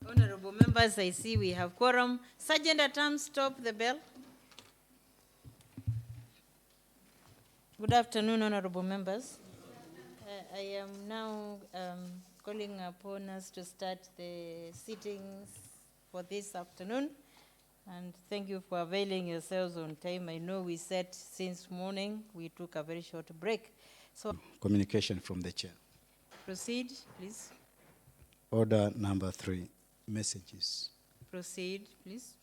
Honorable members, I see we have quorum. Sergeant at Arms, stop the bell. Good afternoon, honorable members. I am now calling upon us to start the sittings for this afternoon. And thank you for availing yourselves on time. I know we said since morning, we took a very short break. So Communication from the chair. proceed, please. Order number 3, messages. Proceed, please.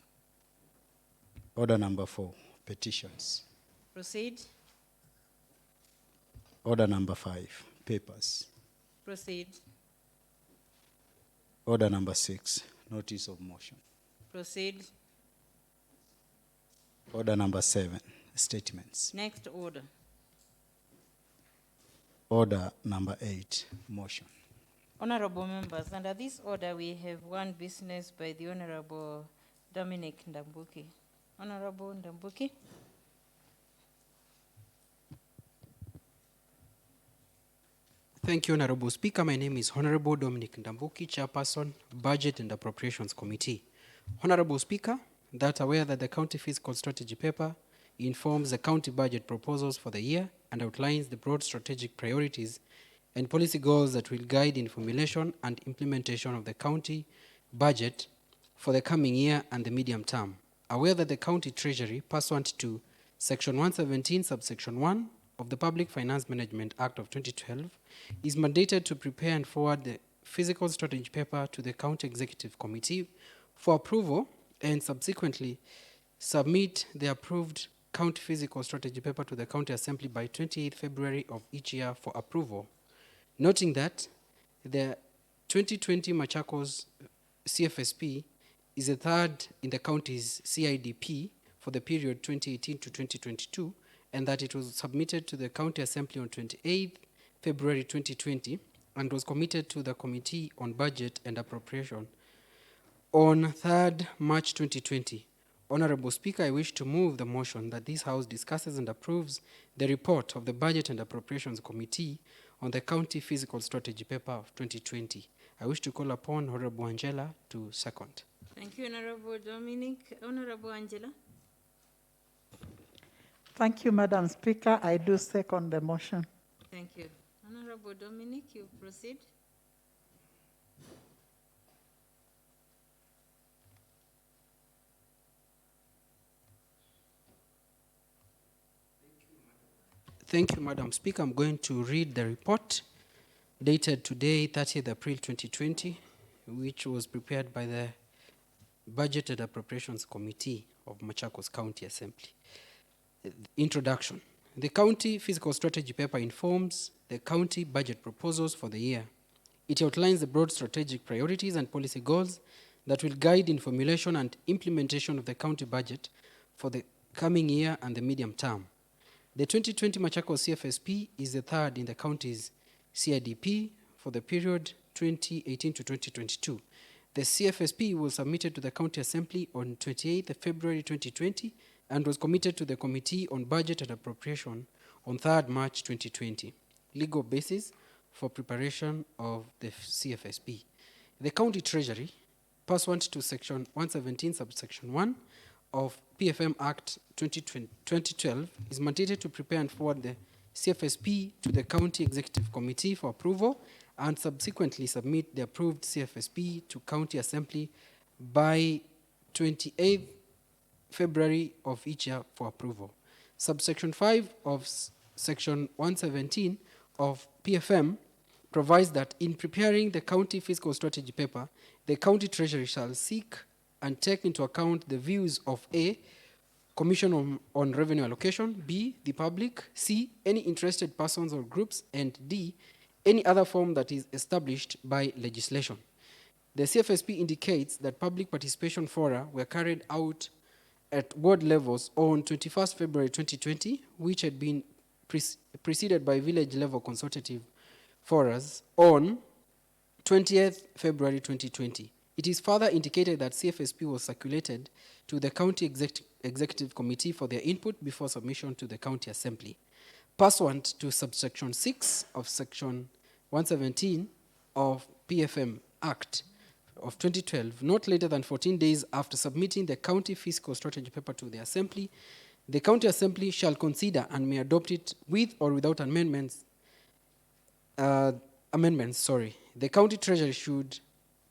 Order number 4, petitions. Proceed. Order number 5, papers. Proceed. Order number 6, notice of motion. Proceed. Order number 7, statements. Next order. Order number 8, motion. Honorable members, under this order, we have one business by the Honorable Dominic Ndambuki. Honorable Ndambuki. Thank you, Honorable Speaker. My name is Honorable Dominic Ndambuki, Chairperson, Budget and Appropriations Committee. Honorable Speaker, that aware that the county fiscal strategy paper informs the county budget proposals for the year and outlines the broad strategic priorities and policy goals that will guide in formulation and implementation of the county budget for the coming year and the medium term. Aware that the county treasury, pursuant to Section 117, subsection 1 of the Public Finance Management Act of 2012, is mandated to prepare and forward the fiscal strategy paper to the County Executive Committee for approval and subsequently submit the approved county fiscal strategy paper to the County Assembly by 28th February of each year for approval. Noting that the 2020 MACHAKOS CFSP is the third in the county's CIDP for the period 2018 to 2022, and that it was submitted to the County Assembly on 28th February 2020 and was committed to the Committee on Budget and Appropriation on 3rd March 2020. Honorable Speaker, I wish to move the motion that this House discusses and approves the report of the Budget and Appropriations Committee on the County Fiscal Strategy Paper of 2020. I wish to call upon Honorable Angela to second. Thank you, Honorable Dominic. Honorable Angela. Thank you, Madam Speaker. I do second the motion. Thank you. Honorable Dominic, you proceed. Thank you, Madam Speaker. I'm going to read the report dated today, 30th April 2020, which was prepared by the Budget and Appropriations Committee of Machakos County Assembly. Introduction. The county fiscal strategy paper informs the county budget proposals for the year. It outlines the broad strategic priorities and policy goals that will guide in formulation and implementation of the county budget for the coming year and the medium term. The 2020 Machakos CFSP is the third in the county's CIDP for the period 2018 to 2022. The CFSP was submitted to the County Assembly on 28th February 2020 and was committed to the Committee on Budget and Appropriation on 3rd March 2020. Legal basis for preparation of the CFSP. The County Treasury, pursuant to Section 117, subsection 1 of PFM Act 2012, is mandated to prepare and forward the CFSP to the County Executive Committee for approval and subsequently submit the approved CFSP to County Assembly by 28th February of each year for approval. Subsection 5 of Section 117 of PFM provides that in preparing the county fiscal strategy paper, the county treasury shall seek and take into account the views of A, Commission on Revenue Allocation, B, the public, C, any interested persons or groups, and D, any other form that is established by legislation. The CFSP indicates that public participation fora were carried out at ward levels on 21st February 2020, which had been preceded by village level consultative forums on 20th February 2020. It is further indicated that CFSP was circulated to the County Executive Committee for their input before submission to the County Assembly. Pursuant to subsection 6 of Section 117 of PFM Act of 2012, not later than 14 days after submitting the county fiscal strategy paper to the assembly, the county assembly shall consider and may adopt it with or without amendments. The county treasury should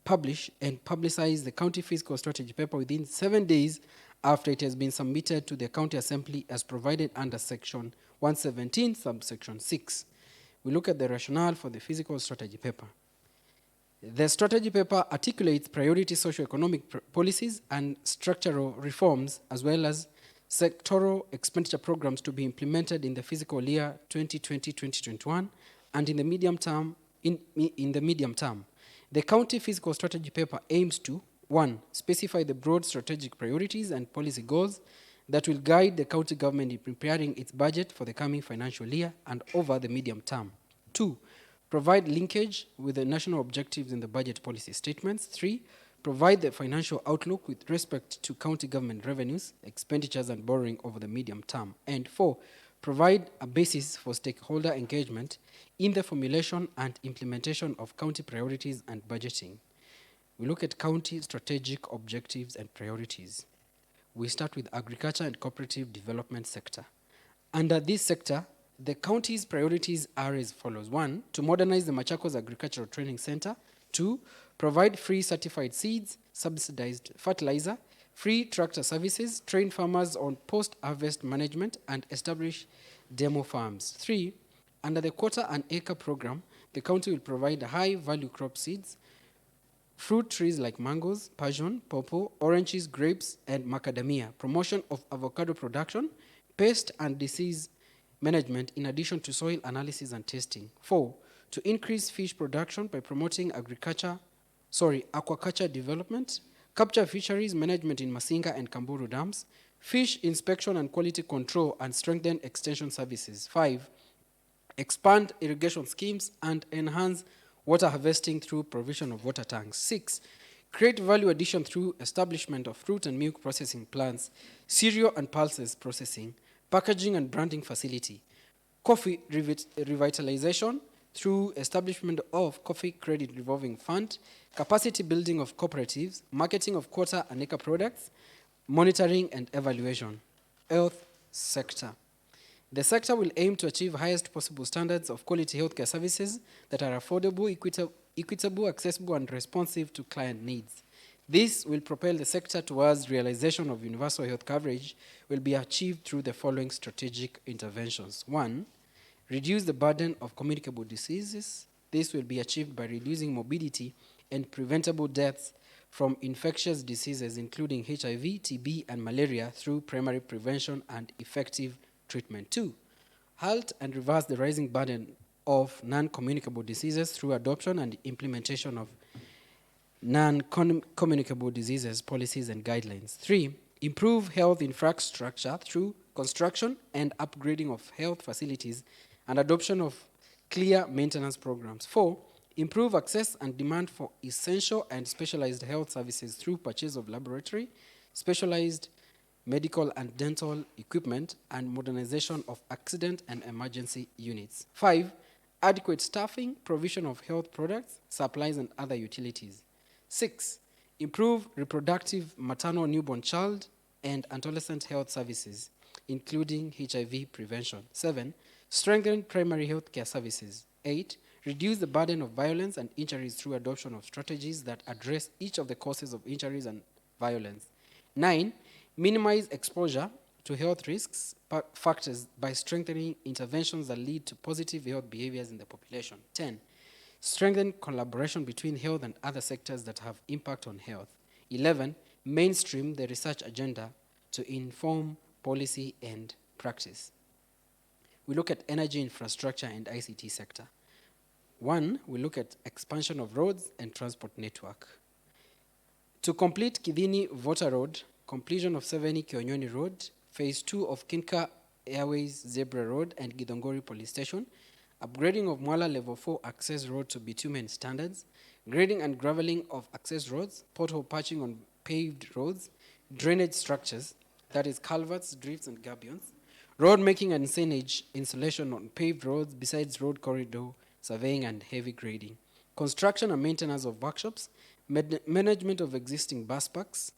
publish and publicize the county fiscal strategy paper within 7 days after it has been submitted to the county assembly as provided under section 117, subsection 6. We look at the rationale for the fiscal strategy paper. The strategy paper articulates priority socio-economic policies and structural reforms, as well as sectoral expenditure programs to be implemented in the fiscal year 2020-2021 and in the medium term. In the medium term, the county fiscal strategy paper aims to 1. Specify the broad strategic priorities and policy goals that will guide the county government in preparing its budget for the coming financial year and over the medium term. 2. Provide linkage with the national objectives in the budget policy statements. 3. Provide the financial outlook with respect to county government revenues, expenditures, and borrowing over the medium term. And 4. Provide a basis for stakeholder engagement in the formulation and implementation of county priorities and budgeting. We look at county strategic objectives and priorities. We start with agriculture and cooperative development sector. Under this sector, the county's priorities are as follows. 1, to modernize the MACHAKOS Agricultural Training Center. 2, provide free certified seeds, subsidized fertilizer, free tractor services, train farmers on post-harvest management, and establish demo farms. 3, under the quarter and acre program, the county will provide high-value crop seeds, fruit trees like mangoes, passion, pawpaw, oranges, grapes, and macadamia, promotion of avocado production, pest and disease management, in addition to soil analysis and testing. 4, to increase fish production by promoting aquaculture development, capture fisheries management in Masinga and Kamburu dams, fish inspection and quality control, and strengthen extension services. 5, expand irrigation schemes and enhance water harvesting through provision of water tanks. 6, create value addition through establishment of fruit and milk processing plants, cereal and pulses processing, packaging and branding facility, coffee revitalization through establishment of coffee credit revolving fund, capacity building of cooperatives, marketing of quarter and acre products, monitoring and evaluation. Health sector. The sector will aim to achieve highest possible standards of quality healthcare services that are affordable, equitable, accessible, and responsive to client needs. This will propel the sector towards realization of universal health coverage, will be achieved through the following strategic interventions. 1, reduce the burden of communicable diseases. This will be achieved by reducing morbidity and preventable deaths from infectious diseases, including HIV, TB, and malaria, through primary prevention and effective treatment. 2, halt and reverse the rising burden of non-communicable diseases through adoption and implementation of non-communicable diseases policies and guidelines. 3, improve health infrastructure through construction and upgrading of health facilities and adoption of clear maintenance programs. 4, improve access and demand for essential and specialized health services through purchase of laboratory, specialized medical and dental equipment, and modernization of accident and emergency units. 5, adequate staffing, provision of health products, supplies, and other utilities. 6, improve reproductive, maternal, newborn child, and adolescent health services, including HIV prevention. 7, strengthen primary health care services. 8, reduce the burden of violence and injuries through adoption of strategies that address each of the causes of injuries and violence. 9, minimize exposure to health risks factors by strengthening interventions that lead to positive health behaviors in the population. 10, strengthen collaboration between health and other sectors that have impact on health. 11, mainstream the research agenda to inform policy and practice. We look at energy infrastructure and ICT sector. 1, we look at expansion of roads and transport network. To complete Kidhini Vota Road, completion of 70 Kionyoni Road, phase 2 of Kinka Airways Zebra Road and Githongori Police Station, upgrading of Mwala Level 4 access road to bitumen standards, grading and graveling of access roads, pothole patching on paved roads, drainage structures, that is culverts, drifts, and gabions, road making and signage installation on paved roads besides road corridor surveying and heavy grading, construction and maintenance of workshops, management of existing bus parks,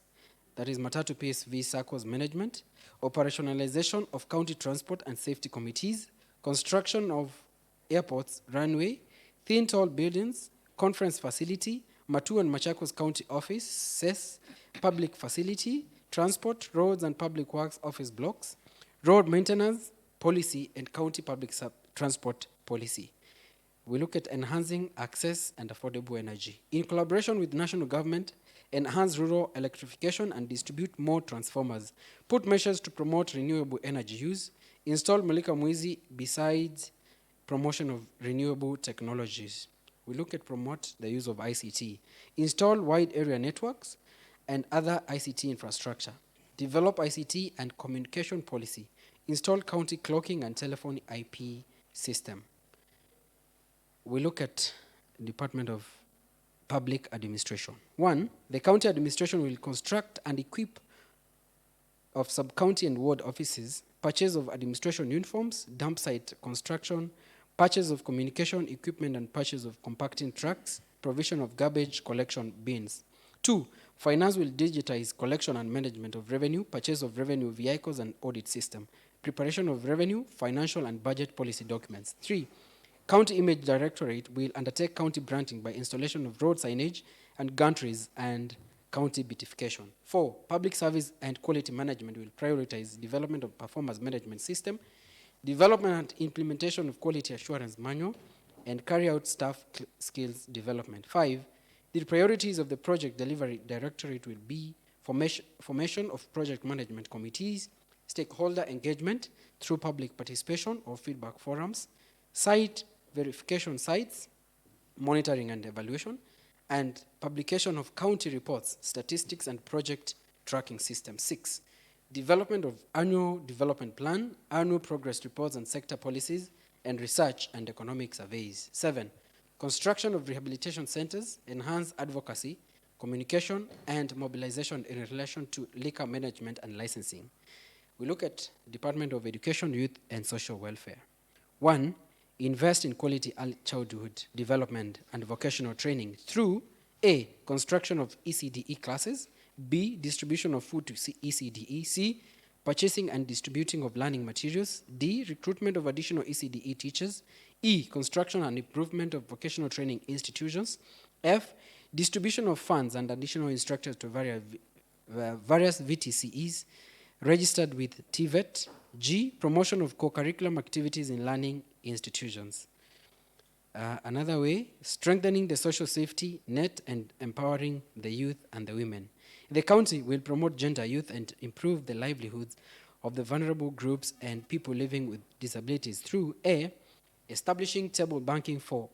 that is Matatu PSV SACCO's management, operationalization of county transport and safety committees, construction of airports, runway, thin tall buildings, conference facility, Matu and Machakos County Office, CES, public facility, transport, roads and public works office blocks, road maintenance policy, and county public transport policy. We look at enhancing access and affordable energy. In collaboration with national government, enhance rural electrification and distribute more transformers, put measures to promote renewable energy use, install Mulika Mwizi besides promotion of renewable technologies. We look at promote the use of ICT, install wide area networks and other ICT infrastructure, develop ICT and communication policy, install county clocking and telephone IP system. We look at Department of Public Administration. 1, the county administration will construct and equip of sub-county and ward offices, purchase of administration uniforms, dump site construction, purchase of communication equipment and purchase of compacting trucks, provision of garbage collection bins. 2, finance will digitize collection and management of revenue, purchase of revenue vehicles and audit system, preparation of revenue, financial and budget policy documents. 3, County Image Directorate will undertake county branding by installation of road signage and gantries and county beautification. 4, Public service and quality management will prioritize development of performance management system, development and implementation of quality assurance manual, and carry out staff skills development. 5, the priorities of the project delivery directorate will be formation of project management committees, stakeholder engagement through public participation or feedback forums, site verification sites, monitoring and evaluation, and publication of county reports, statistics, and project tracking system. 6, development of annual development plan, annual progress reports and sector policies, and research and economic surveys. 7, construction of rehabilitation centers, enhance advocacy, communication, and mobilization in relation to liquor management and licensing. We look at Department of Education, Youth, and Social Welfare. 1, invest in quality early childhood development and vocational training through A, construction of ECDE classes, B, distribution of food to ECDE, C, purchasing and distributing of learning materials, D, recruitment of additional ECDE teachers, E, construction and improvement of vocational training institutions, F, distribution of funds and additional instructors to various VTCEs registered with TVET, G, promotion of co-curriculum activities in learning institutions. Another way, strengthening the social safety net and empowering the youth and the women. The county will promote gender, youth, and improve the livelihoods of the vulnerable groups and people living with disabilities through A, establishing table banking for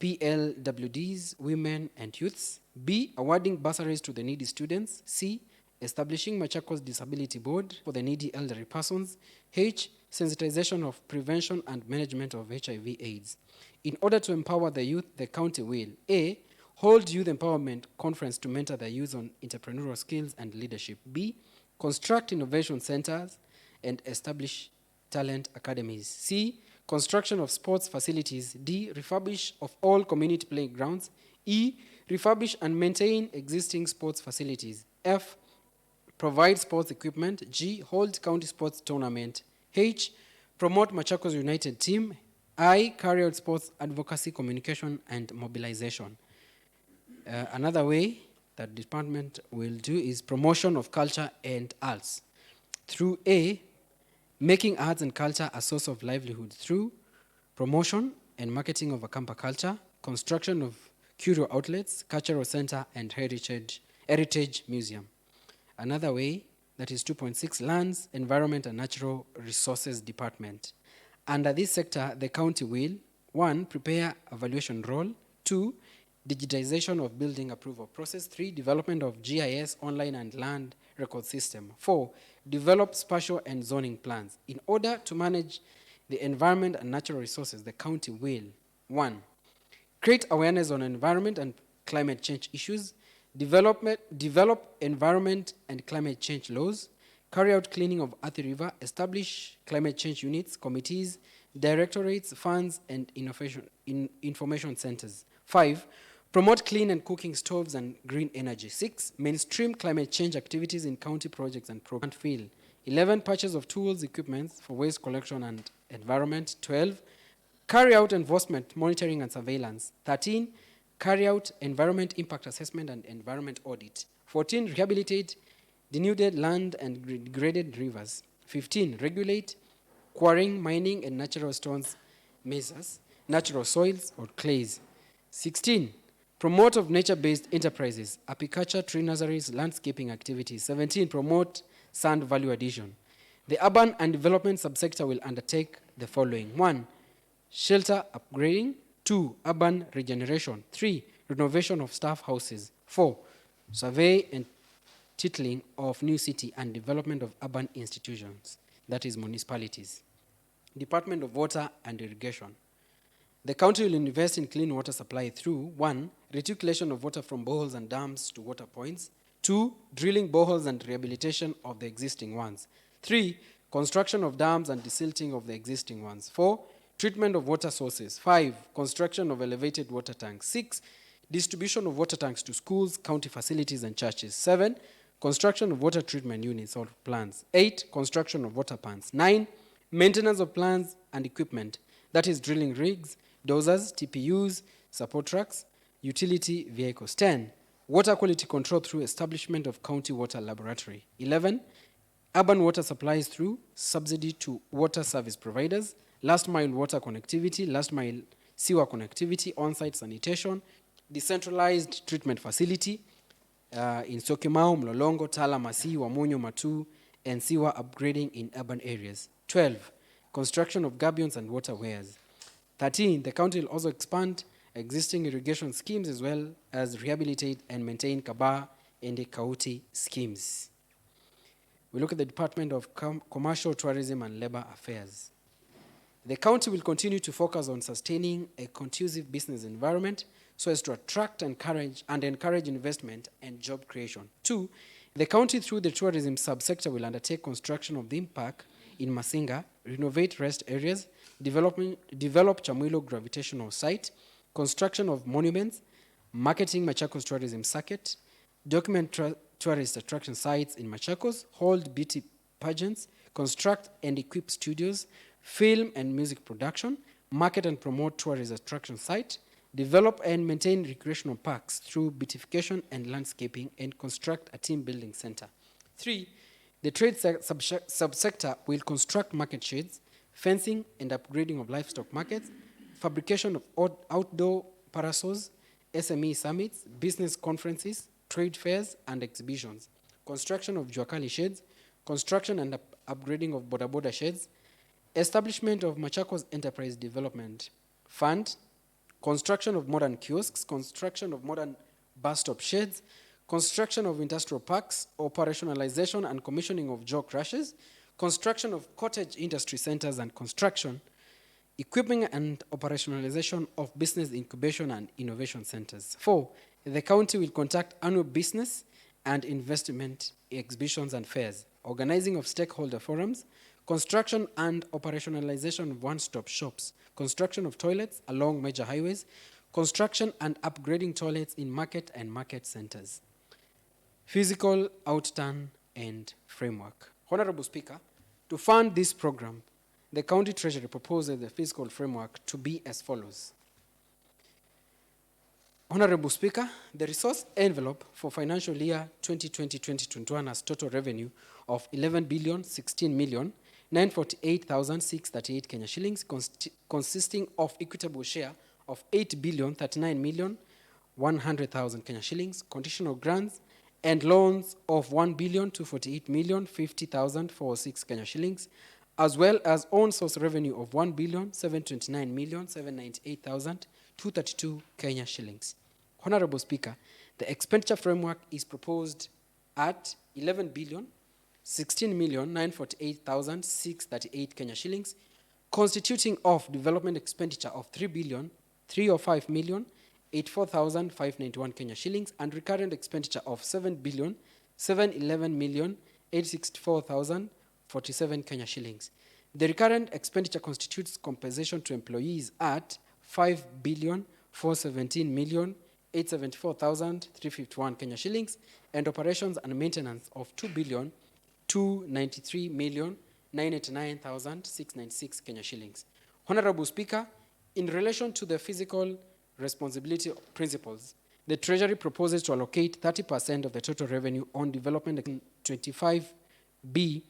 PLWDs, women, and youths. B, awarding bursaries to the needy students. C, establishing Machakos Disability Board for the needy elderly persons. H, sensitization of prevention and management of HIV/AIDS. In order to empower the youth, the county will A, hold youth empowerment conference to mentor the youth on entrepreneurial skills and leadership. B, construct innovation centers and establish talent academies. C, construction of sports facilities. D, refurbish of all community playgrounds. E, refurbish and maintain existing sports facilities. F, provide sports equipment. G, hold county sports tournament. H, promote Machakos United team. I, carry out sports advocacy, communication, and mobilization. Another way that department will do is promotion of culture and arts. Through A, making arts and culture a source of livelihood through promotion and marketing of Akampa culture, construction of curio outlets, cultural center, and heritage museum. Another way, that is 2.6, lands, environment, and natural resources department. Under this sector, the county will 1, prepare evaluation role. 2, digitization of building approval process. 3, development of GIS online and land record system. 4, develop spatial and zoning plans. In order to manage the environment and natural resources, the county will 1, create awareness on environment and climate change issues, develop environment and climate change laws, carry out cleaning of Athi River, establish climate change units, committees, directorates, funds, and information centers. 5, Promote clean and cooking stoves and green energy. 6, mainstream climate change activities in county projects and programs. Field. 11, purchase of tools, equipment for waste collection and environment. 12, carry out enforcement, monitoring and surveillance. 13, carry out environment impact assessment and environment audit. 14, rehabilitate denuded land and degraded rivers. 15, regulate quarrying, mining and natural stones, mesas, natural soils or clays. 16, promote of nature-based enterprises, apiculture, tree nurseries, landscaping activities. 17, promote sand value addition. The urban and development subsector will undertake the following. 1, shelter upgrading. 2, urban regeneration. 3, renovation of staff houses. 4, survey and titling of new city and development of urban institutions, that is municipalities. Department of Water and Irrigation. The county will invest in clean water supply through 1, reticulation of water from boreholes and dams to water points. 2, drilling boreholes and rehabilitation of the existing ones. 3, construction of dams and desilting of the existing ones. 4, treatment of water sources. 5, construction of elevated water tanks. 6, distribution of water tanks to schools, county facilities, and churches. 7, construction of water treatment units or plants. 8, construction of water pans. 9, maintenance of plants and equipment, that is drilling rigs, dozers, TPUs, support trucks, utility vehicles. 10, water quality control through establishment of county water laboratory. 11, urban water supplies through subsidy to water service providers, last mile water connectivity, last mile sewer connectivity, on-site sanitation, decentralized treatment facility in Syokimau, Mlolongo, Tala, Masi, Wamunyo, Matu, and sewer upgrading in urban areas. 12, construction of gabions and waterways. 13, the county will also expand existing irrigation schemes as well as rehabilitate and maintain Kaba and the Kauti schemes. We look at the Department of Commercial, Tourism and Labor Affairs. The county will continue to focus on sustaining a conducive business environment so as to attract and encourage investment and job creation. 2, the county through the tourism subsector will undertake construction of theme park in Masinga, renovate rest areas, develop Chamwilo gravitational site, construction of monuments, marketing Machakos tourism circuit, document tourist attraction sites in Machakos, hold beauty pageants, construct and equip studios, film and music production, market and promote tourist attraction site, develop and maintain recreational parks through beautification and landscaping, and construct a team building center. 3, the trade subsector will construct market sheds, fencing and upgrading of livestock markets, fabrication of outdoor parasols, SME summits, business conferences, trade fairs and exhibitions, construction of Juakali sheds, construction and upgrading of Boda Boda sheds, establishment of Machakos Enterprise Development Fund, construction of modern kiosks, construction of modern bus stop sheds, construction of industrial parks, operationalization and commissioning of jaw crushes, construction of cottage industry centers and construction, equipping and operationalization of business incubation and innovation centers. 4, the county will conduct annual business and investment exhibitions and fairs, organizing of stakeholder forums, construction and operationalization of one-stop shops, construction of toilets along major highways, construction and upgrading toilets in market and market centers. Physical outturn and framework. Honorable Speaker, to fund this program, the County Treasury proposes the fiscal framework to be as follows. Honorable Speaker, the resource envelope for financial year 2020-2021 has total revenue of 11,016,948,638 Kenya shillings, consisting of equitable share of 8,039,100,000 Kenya shillings, conditional grants and loans of 1,248,050,406 Kenya shillings, as well as own source revenue of 1,729,798,232 Kenya shillings. Honorable Speaker, the expenditure framework is proposed at 11,016,948,638 Kenya shillings, constituting of development expenditure of 3,305,084,591 Kenya shillings and recurrent expenditure of 7,711,864,047 Kenya shillings. The recurrent expenditure constitutes compensation to employees at 5,417,000,000 874,351 Kenya shillings, and operations and maintenance of 2,293,989,696 Kenya shillings. Honorable Speaker, in relation to the fiscal responsibility principles, the Treasury proposes to allocate 30% of the total revenue on development in 25B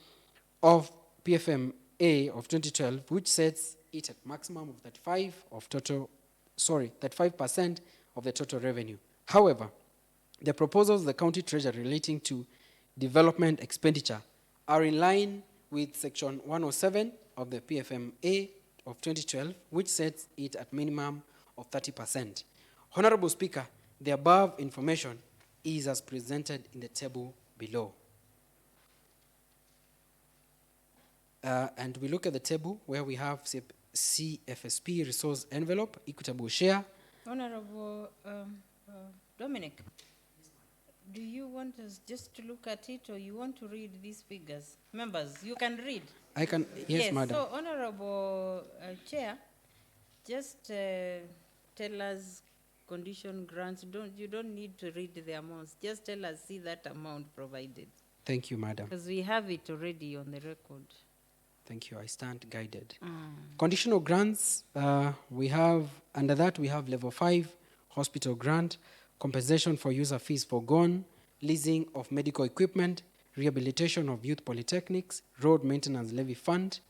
of PFMA of 2012, which sets it at maximum of 35% of the total revenue. However, the proposals of the county treasury relating to development expenditure are in line with section 107 of the PFMA of 2012, which sets it at minimum of 30%. Honorable Speaker, the above information is as presented in the table below. And we look at the table where we have CFSP resource envelope, equitable share. Honorable Dominic, do you want us just to look at it, or you want to read these figures? Members, you can read. I can, yes, madam. So, Honorable Chair, just tell us condition grants. You don't need to read the amounts. Just tell us, see that amount provided. Thank you, madam. Because we have it already on the record. Thank you. I stand guided. Conditional grants, we have, under that we have level 5, hospital grant, compensation for user fees forgone, leasing of medical equipment, rehabilitation of youth polytechnics, road maintenance levy fund,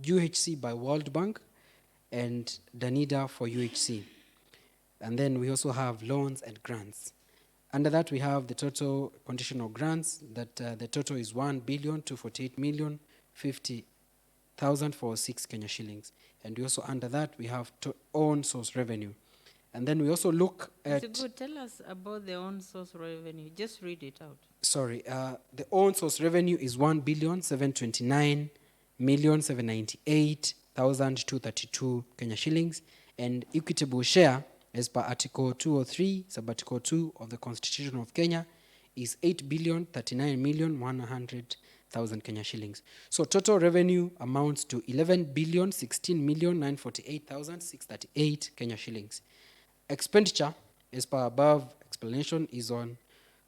UHC by World Bank, and Danida for UHC. And then we also have loans and grants. Under that we have the total conditional grants, that the total is 1,248,050,000 for 6 Kenya shillings. And we also, under that, we have own source revenue. And then we also look at... It's good. Tell us about the own source revenue. Just read it out. Sorry. The own source revenue is 1,729,798,232 Kenya shillings. And equitable share, as per Article 203, Sub-Article 2 of the Constitution of Kenya, is 8,039,100,000 Kenya shillings. So total revenue amounts to 11,016,948,638 Kenya shillings. Expenditure, as per above explanation, is on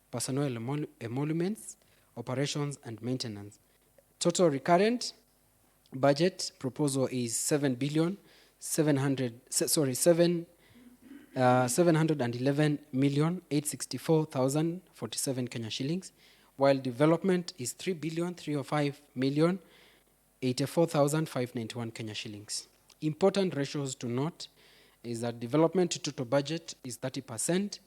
personnel emoluments, operations, and maintenance. Total recurrent budget proposal is 711,864,047 Kenya shillings, while development is 3,305,084,591 Kenya shillings. Important ratios to note is that development to total budget is 30%,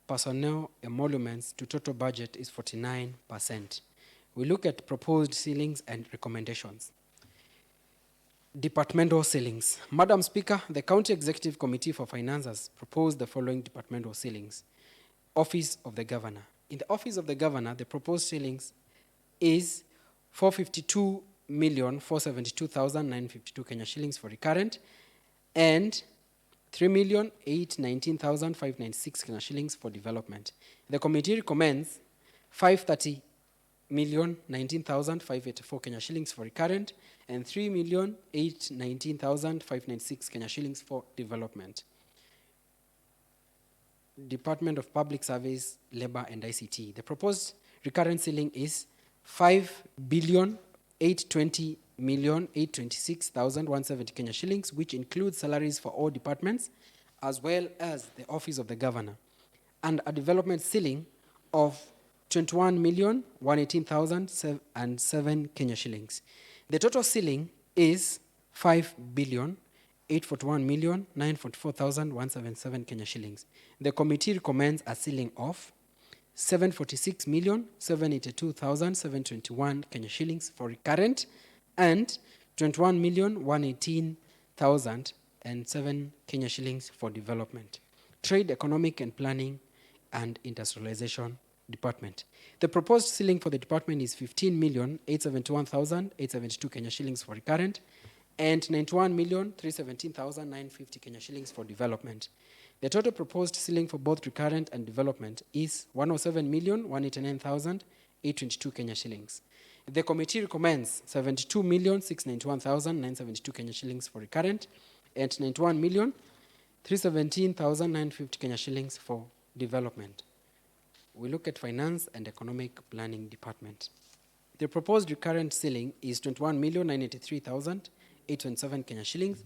personnel emoluments to total budget is 49%. We look at proposed ceilings and recommendations. Departmental ceilings. Madam Speaker, the County Executive Committee for Finance has proposed the following departmental ceilings. Office of the Governor. In the Office of the Governor, the proposed ceilings is 452,472,952 Kenya shillings for recurrent, and 3,819,596 Kenya shillings for development. The committee recommends 530,019,584 Kenya shillings for recurrent and 3,819,596 Kenya shillings for development. Department of Public Service, Labor and ICT. The proposed recurrent ceiling is 5,820,826,170 Kenya shillings, which includes salaries for all departments, as well as the Office of the Governor, and a development ceiling of 21,118,007 Kenya shillings. The total ceiling is 5,841,944,177 Kenya shillings. The committee recommends a ceiling of 746,782,721 Kenya shillings for recurrent and 21,118,007 Kenya shillings for development. Trade, Economic and Planning and Industrialization Department. The proposed ceiling for the department is 15,871,872 Kenya shillings for recurrent and 91,317,950 Kenya shillings for development. The total proposed ceiling for both recurrent and development is 107,189,822 Kenya shillings. The committee recommends 72,691,972 Kenya shillings for recurrent and 91,317,950 Kenya shillings for development. We look at finance and economic planning department. The proposed recurrent ceiling is 21,983,827 Kenya shillings,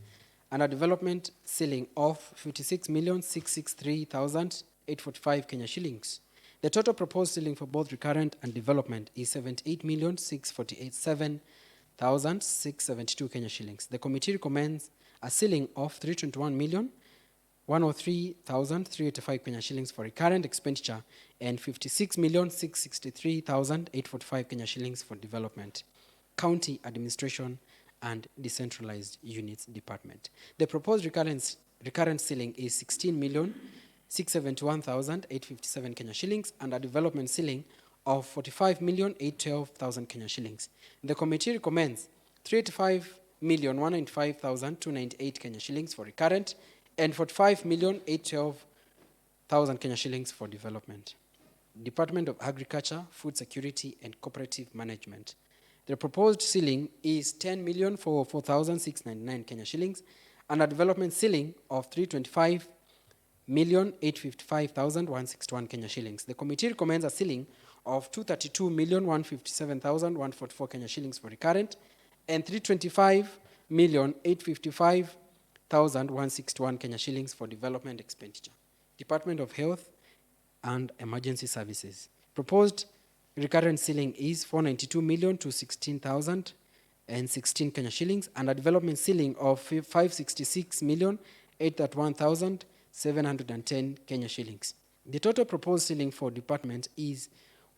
and a development ceiling of 56,663,845 Kenya shillings. The total proposed ceiling for both recurrent and development is 78,648,672 Kenya shillings. The committee recommends a ceiling of 321,103,385 Kenya shillings for recurrent expenditure and 56,663,845 Kenya shillings for development. County Administration and Decentralized Units Department. The proposed recurrent ceiling is 16,671,857 Kenya shillings and a development ceiling of 45,812,000 Kenya shillings. The committee recommends 35,195,298 Kenya shillings for recurrent and 45,812,000 Kenya shillings for development. Department of Agriculture, Food Security and Cooperative Management. The proposed ceiling is 10,404,699 Kenya shillings and a development ceiling of 325,855,161 Kenya shillings. The committee recommends a ceiling of 232,157,144 Kenya shillings for recurrent and 325,855,161 Kenya shillings for development expenditure. Department of Health and Emergency Services. Proposed recurrent ceiling is 492,216,016 Kenya shillings and a development ceiling of 566,831,710 Kenya shillings. The total proposed ceiling for department is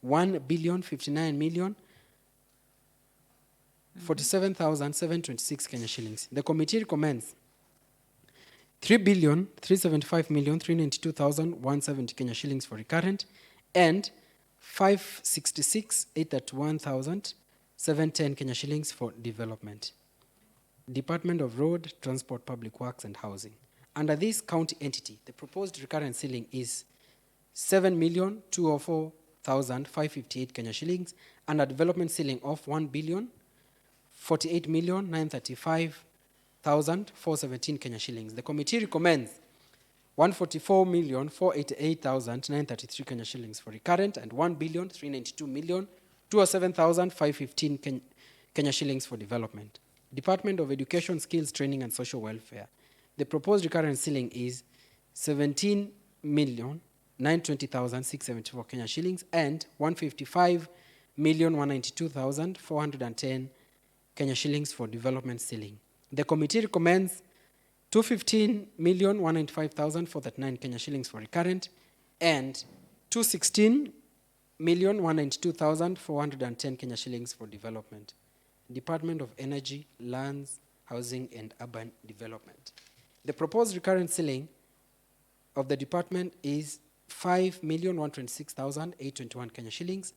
1,059,047,726 Kenya shillings. The committee recommends 3,375,392,170 Kenya shillings for recurrent and 566,831,710 Kenya shillings for development. Department of Road, Transport, Public Works and Housing. Under this county entity, the proposed recurrent ceiling is 7,204,558 Kenya shillings and a development ceiling of 1,048,935,417 Kenya shillings. The committee recommends 144,488,933 Kenya shillings for recurrent and 1,392,207,515 Kenya shillings for development. Department of Education, Skills, Training and Social Welfare. The proposed recurrent ceiling is 17,920,674 Kenya shillings and 155,192,410 Kenya shillings for development ceiling. The committee recommends 215,195,439 Kenya shillings for recurrent and 216,192,410 Kenya shillings for development. Department of Energy, Lands, Housing and Urban Development. The proposed recurrent ceiling of the department is 5,126,821 Kenya shillings,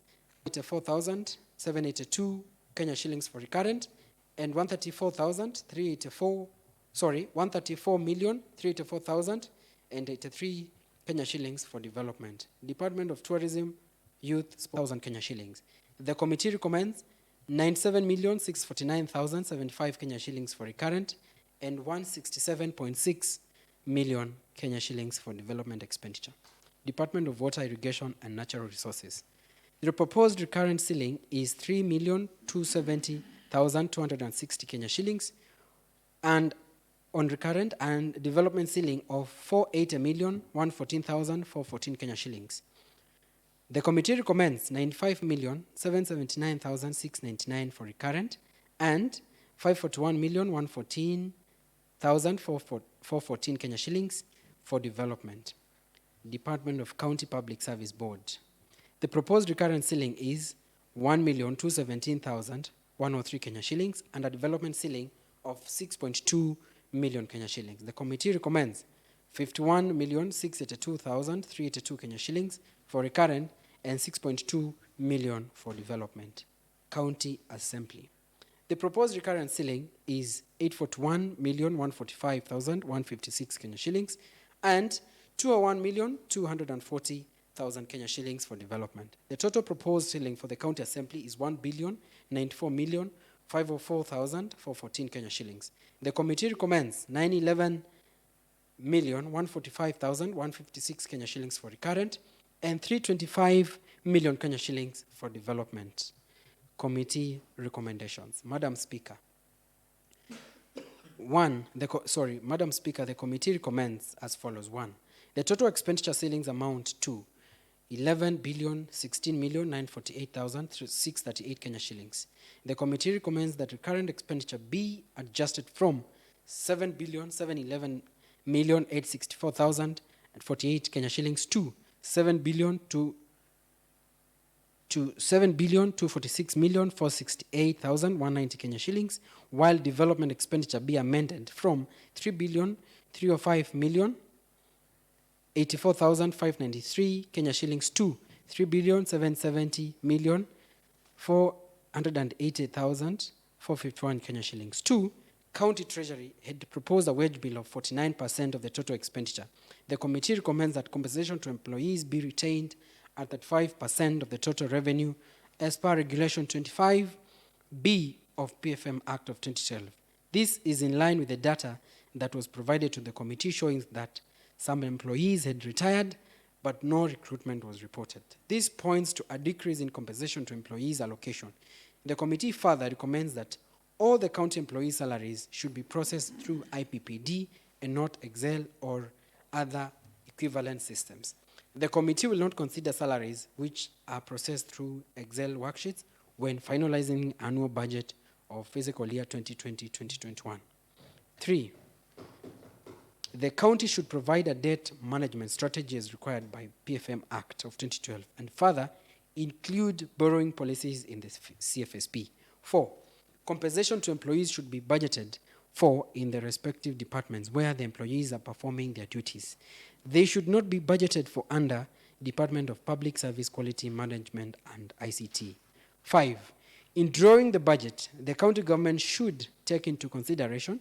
84,782 Kenya shillings for recurrent, and 134,384,083 Kenya shillings for development. Department of Tourism, Youth, 1,000 Kenya shillings. The committee recommends 97,649,075 Kenya shillings for recurrent and 167.6 million Kenya shillings for development expenditure. Department of Water, Irrigation and Natural Resources. The proposed recurrent ceiling is 3,270,260 Kenya shillings and on recurrent and development ceiling of 480,114,414 Kenya shillings. The committee recommends 95,779,699 for recurrent and 541,114,414 Kenya shillings for development. Department of County Public Service Board. The proposed recurrent ceiling is 1,217,103 Kenya shillings and a development ceiling of 6.2 million Kenya shillings. The committee recommends 51,682,382 Kenya shillings for recurrent and 6.2 million for development. County Assembly. The proposed recurrent ceiling is 841,145,156 Kenya shillings and 201,240,000 Kenya shillings for development. The total proposed ceiling for the County Assembly is 1,094,504,414 Kenya shillings. The committee recommends 911 145,156 Kenya shillings for recurrent, and 325 million Kenya shillings for development. Committee recommendations. Madam Speaker. Madam Speaker, the committee recommends as follows. 1. The total expenditure ceilings amount to 11,016,948,638 Kenya shillings. The committee recommends that recurrent expenditure be adjusted from 7,711,864,048 Kenya shillings to 7,246,468,190 Kenya shillings, while development expenditure be amended from 3,305,084,593 Kenya shillings to 3,770,480,451 Kenya shillings. 2. County Treasury had proposed a wage bill of 49% of the total expenditure. The committee recommends that compensation to employees be retained at 35% of the total revenue as per Regulation 25B of PFM Act of 2012. This is in line with the data that was provided to the committee showing that some employees had retired, but no recruitment was reported. This points to a decrease in compensation to employees allocation. The committee further recommends that all the county employee salaries should be processed through IPPD and not Excel or other equivalent systems. The committee will not consider salaries which are processed through Excel worksheets when finalizing annual budget of fiscal year 2020-2021. 3. The county should provide a debt management strategy as required by PFM Act of 2012 and further include borrowing policies in the CFSP. 4. Compensation to employees should be budgeted for in the respective departments where the employees are performing their duties. They should not be budgeted for under Department of Public Service Quality Management and ICT. 5. In drawing the budget, the county government should take into consideration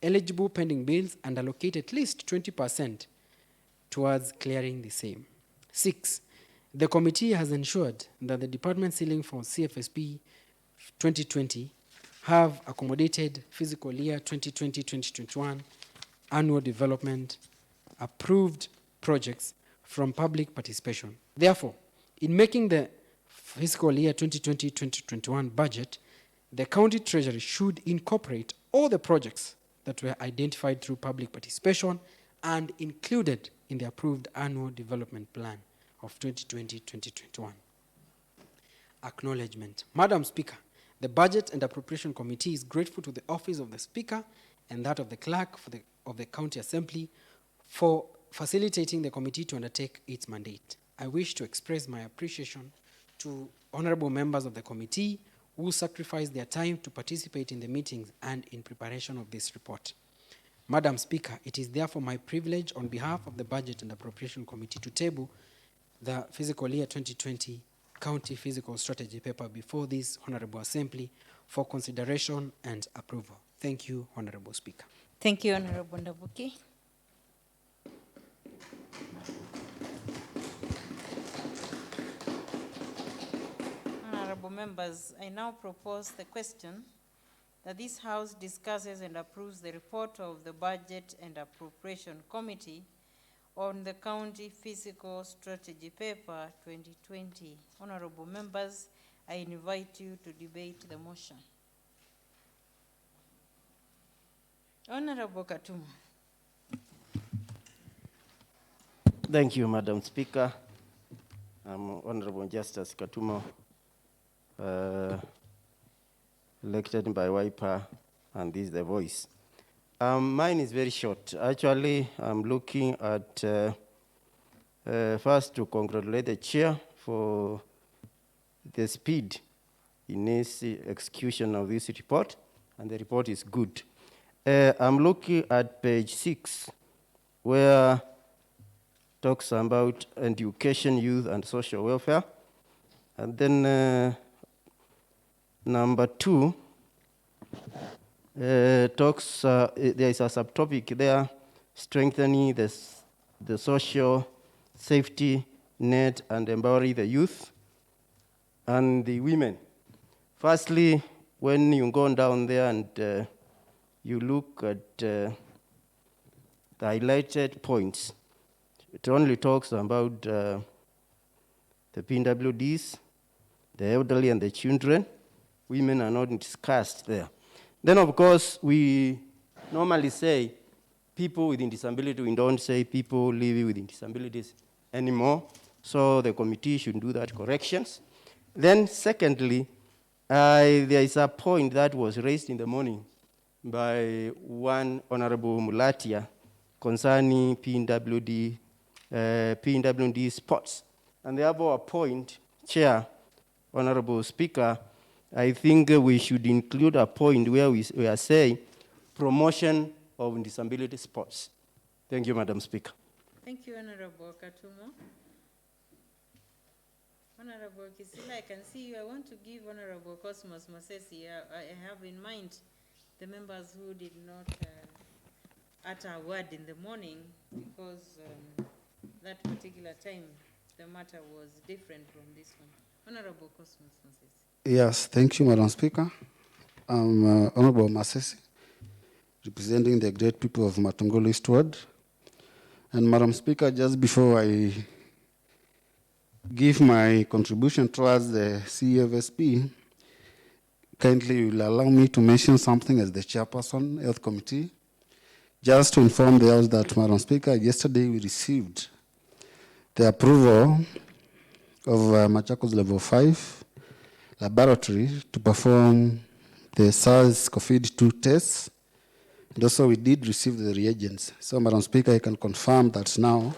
eligible pending bills and allocate at least 20% towards clearing the same. 6. The committee has ensured that the department ceiling for CFSP 2020 have accommodated fiscal year 2020-2021 annual development approved projects from public participation. Therefore, in making the fiscal year 2020-2021 budget, the county treasury should incorporate all the projects that were identified through public participation and included in the approved annual development plan of 2020-2021. Acknowledgement. Madam Speaker, the Budget and Appropriation Committee is grateful to the Office of the Speaker and that of the Clerk of the County Assembly for facilitating the committee to undertake its mandate. I wish to express my appreciation to honorable members of the committee who sacrificed their time to participate in the meetings and in preparation of this report. Madam Speaker, it is therefore my privilege on behalf of the Budget and Appropriation Committee to table the fiscal year 2020 County Fiscal Strategy paper before this Honorable Assembly for consideration and approval. Thank you, Honorable Speaker. Thank you, Honorable Ndabuki. Honorable members, I now propose the question that this House discusses and approves the report of the Budget and Appropriation Committee on the County Fiscal Strategy Paper 2020. Honorable members, I invite you to debate the motion. Honorable Katumo. Thank you, Madam Speaker. I'm Honorable Justice Katumo, elected by Wiper, and this is the voice. Mine is very short. Actually, I'm looking at first to congratulate the chair for the speed in his execution of this report, and the report is good. I'm looking at page 6, where talks about education, youth, and social welfare. And then number 2 talks, there is a subtopic there, strengthening the social safety net and empowering the youth and the women. Firstly, when you go down there and you look at the highlighted points. It only talks about the PWDs, the elderly and the children. Women are not discussed there. Then, of course, we normally say people with disability. We don't say people living with disabilities anymore. So the committee should do that corrections. Then, secondly, there is a point that was raised in the morning by one Honorable Mulatia concerning PWD spots. And therefore, a point, Chair, Honorable Speaker, I think we should include a point where we are saying promotion of disability sports. Thank you, Madam Speaker. Thank you, Honorable Katumo. Honorable Kisila, I can see you. I want to give Honorable Cosmos Masesi. I have in mind the members who did not utter a word in the morning because that particular time the matter was different from this one. Honorable Cosmos Masesi. Yes, thank you, Madam Speaker. I'm Honorable Masesi, representing the great people of Matungulu Eastward. And Madam Speaker, just before I give my contribution towards the CFSP, kindly you will allow me to mention something as the chairperson, Health Committee, just to inform the House that, Madam Speaker, yesterday we received the approval of MACHAKOS Level 5 laboratory to perform the SARS-CoV-2 tests. And also we did receive the reagents. So, Madam Speaker, I can confirm that now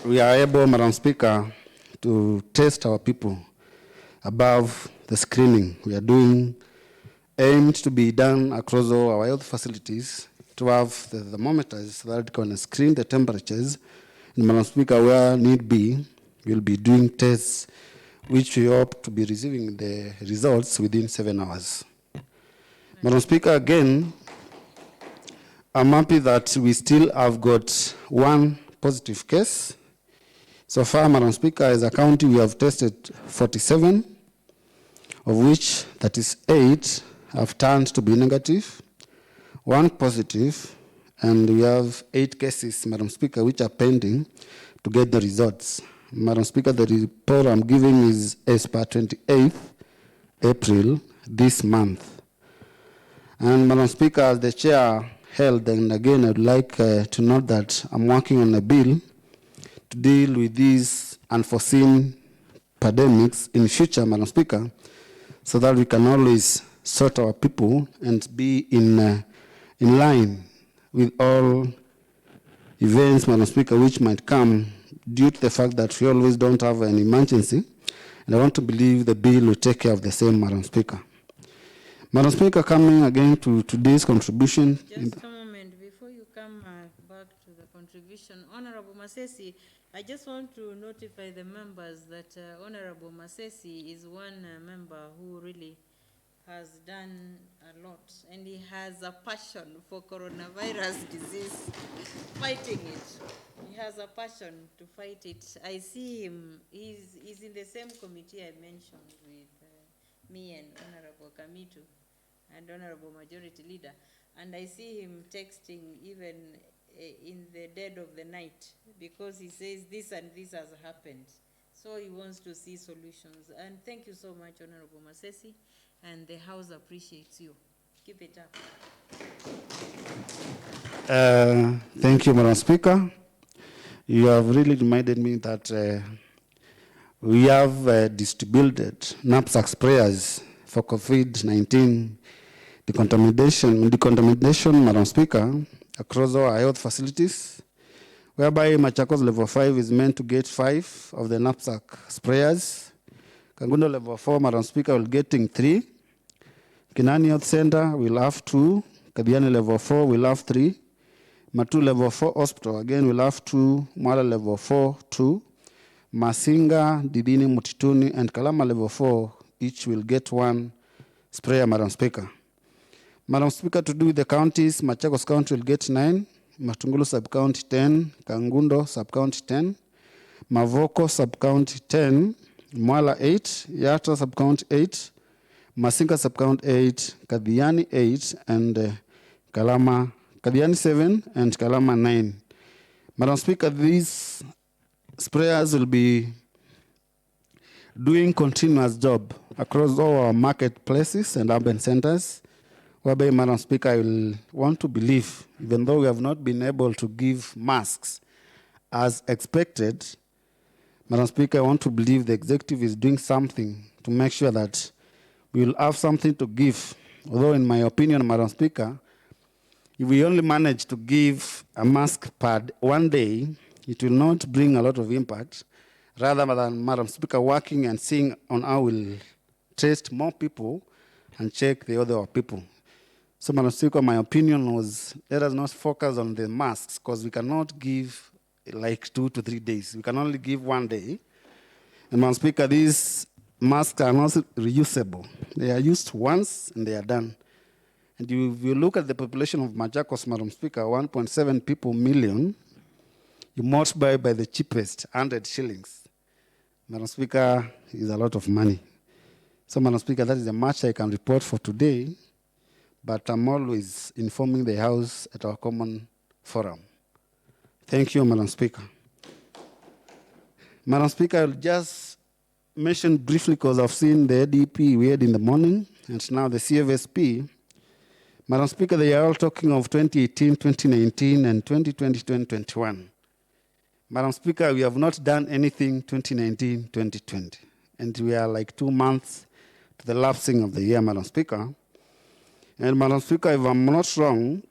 we are able, Madam Speaker, to test our people above the screening we are doing, aimed to be done across all our health facilities to have the thermometers so that it can screen the temperatures. And, Madam Speaker, where need be, we'll be doing tests which we hope to be receiving the results within 7 hours. Madam Speaker, again, I'm happy that we still have got one positive case. So far, Madam Speaker, as a county, we have tested 47, of which 38 have turned to be negative, one positive, and we have 8 cases, Madam Speaker, which are pending to get the results. Madam Speaker, the report I'm giving is as per 28th April this month. And Madam Speaker, as the chair held, and again I'd like to note that I'm working on a bill to deal with these unforeseen pandemics in future, Madam Speaker, so that we can always sort our people and be in line with all events, Madam Speaker, which might come due to the fact that we always don't have an emergency. And I want to believe the bill will take care of the same, Madam Speaker. Madam Speaker, coming again to today's contribution. Just a moment, before you come back to the contribution, Honorable Masesi, I just want to notify the members that Honorable Masesi is one member who really has done a lot, and he has a passion for coronavirus disease, fighting it. He has a passion to fight it. I see him, he's in the same committee I mentioned with me and Honorable Kamitu and Honorable Majority Leader, and I see him texting even in the dead of the night because he says this and this has happened. So he wants to see solutions. And thank you so much, Honorable Masesi, and the House appreciates you. Keep it up. Thank you, Madam Speaker. You have really reminded me that we have distributed knapsack sprayers for COVID-19 decontamination, Madam Speaker, across all our health facilities, whereby MACHAKOS Level 5 is meant to get 5 of the knapsack sprayers. Kangundo Level 4, Madam Speaker, will getting 3. Kinani Health Center will have 2. Kabiani Level 4 will have 3. Matu Level 4 Hospital, again, will have 2. Mwala Level 4, 2. Masinga, Didini, Mutituni, and Kalama Level 4, each will get 1 sprayer, Madam Speaker. Madam Speaker, to do with the counties, Machakos County will get 9. Matungulu Sub-County 10. Kangundo Sub-County 10. Mavoko Sub-County 10. Mwala 8. Yata Sub-County 8. Masinga Sub-County 8. Kadhiani 8. And Kalama Kadiani 7, and Kalama 9. Madam Speaker, these sprayers will be doing continuous job across all our marketplaces and urban centers, whereby, Madam Speaker, I will want to believe, even though we have not been able to give masks as expected, Madam Speaker, I want to believe the executive is doing something to make sure that we will have something to give. Although, in my opinion, Madam Speaker, if we only manage to give a mask pad one day, it will not bring a lot of impact, rather than, Madam Speaker, working and seeing on how we'll test more people and check the other people. So, Madam Speaker, my opinion was, let us not focus on the masks, because we cannot give like 2 to 3 days. We can only give one day. And, Madam Speaker, these masks are not reusable. They are used once and they are done. And if you look at the population of Machakos, Madam Speaker, 1.7 people million, you multiply by the cheapest, 100 shillings. Madam Speaker, is a lot of money. So, Madam Speaker, that is the much I can report for today, but I'm always informing the House at our common forum. Thank you, Madam Speaker. Madam Speaker, I'll just mention briefly, because I've seen the ADP we had in the morning, and now the CFSP. Madam Speaker, they are all talking of 2018, 2019, and 2020, 2021. Madam Speaker, we have not done anything 2019, 2020. And we are like 2 months to the lapsing of the year, Madam Speaker. And Madam Speaker, if I'm not wrong,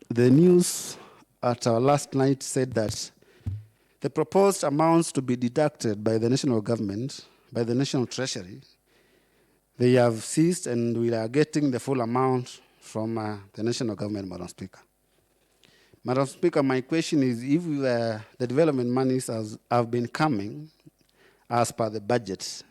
the news at our last night said that the proposed amounts to be deducted by the national government, by the national treasury, they have ceased, and we are getting the full amount from the national government, Madam Speaker. Madam Speaker, my question is, if the development monies have been coming as per the budget,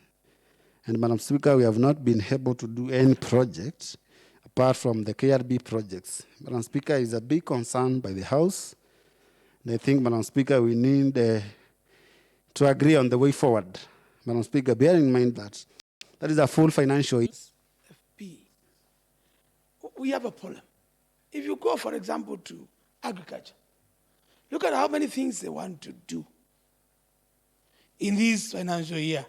and Madam Speaker, we have not been able to do any projects apart from the KRB projects. Madam Speaker, is a big concern by the House, and I think, Madam Speaker, we need to agree on the way forward. Madam Speaker, bear in mind that that is a full financial year. FP. We have a problem. If you go, for example, to agriculture, look at how many things they want to do in this financial year,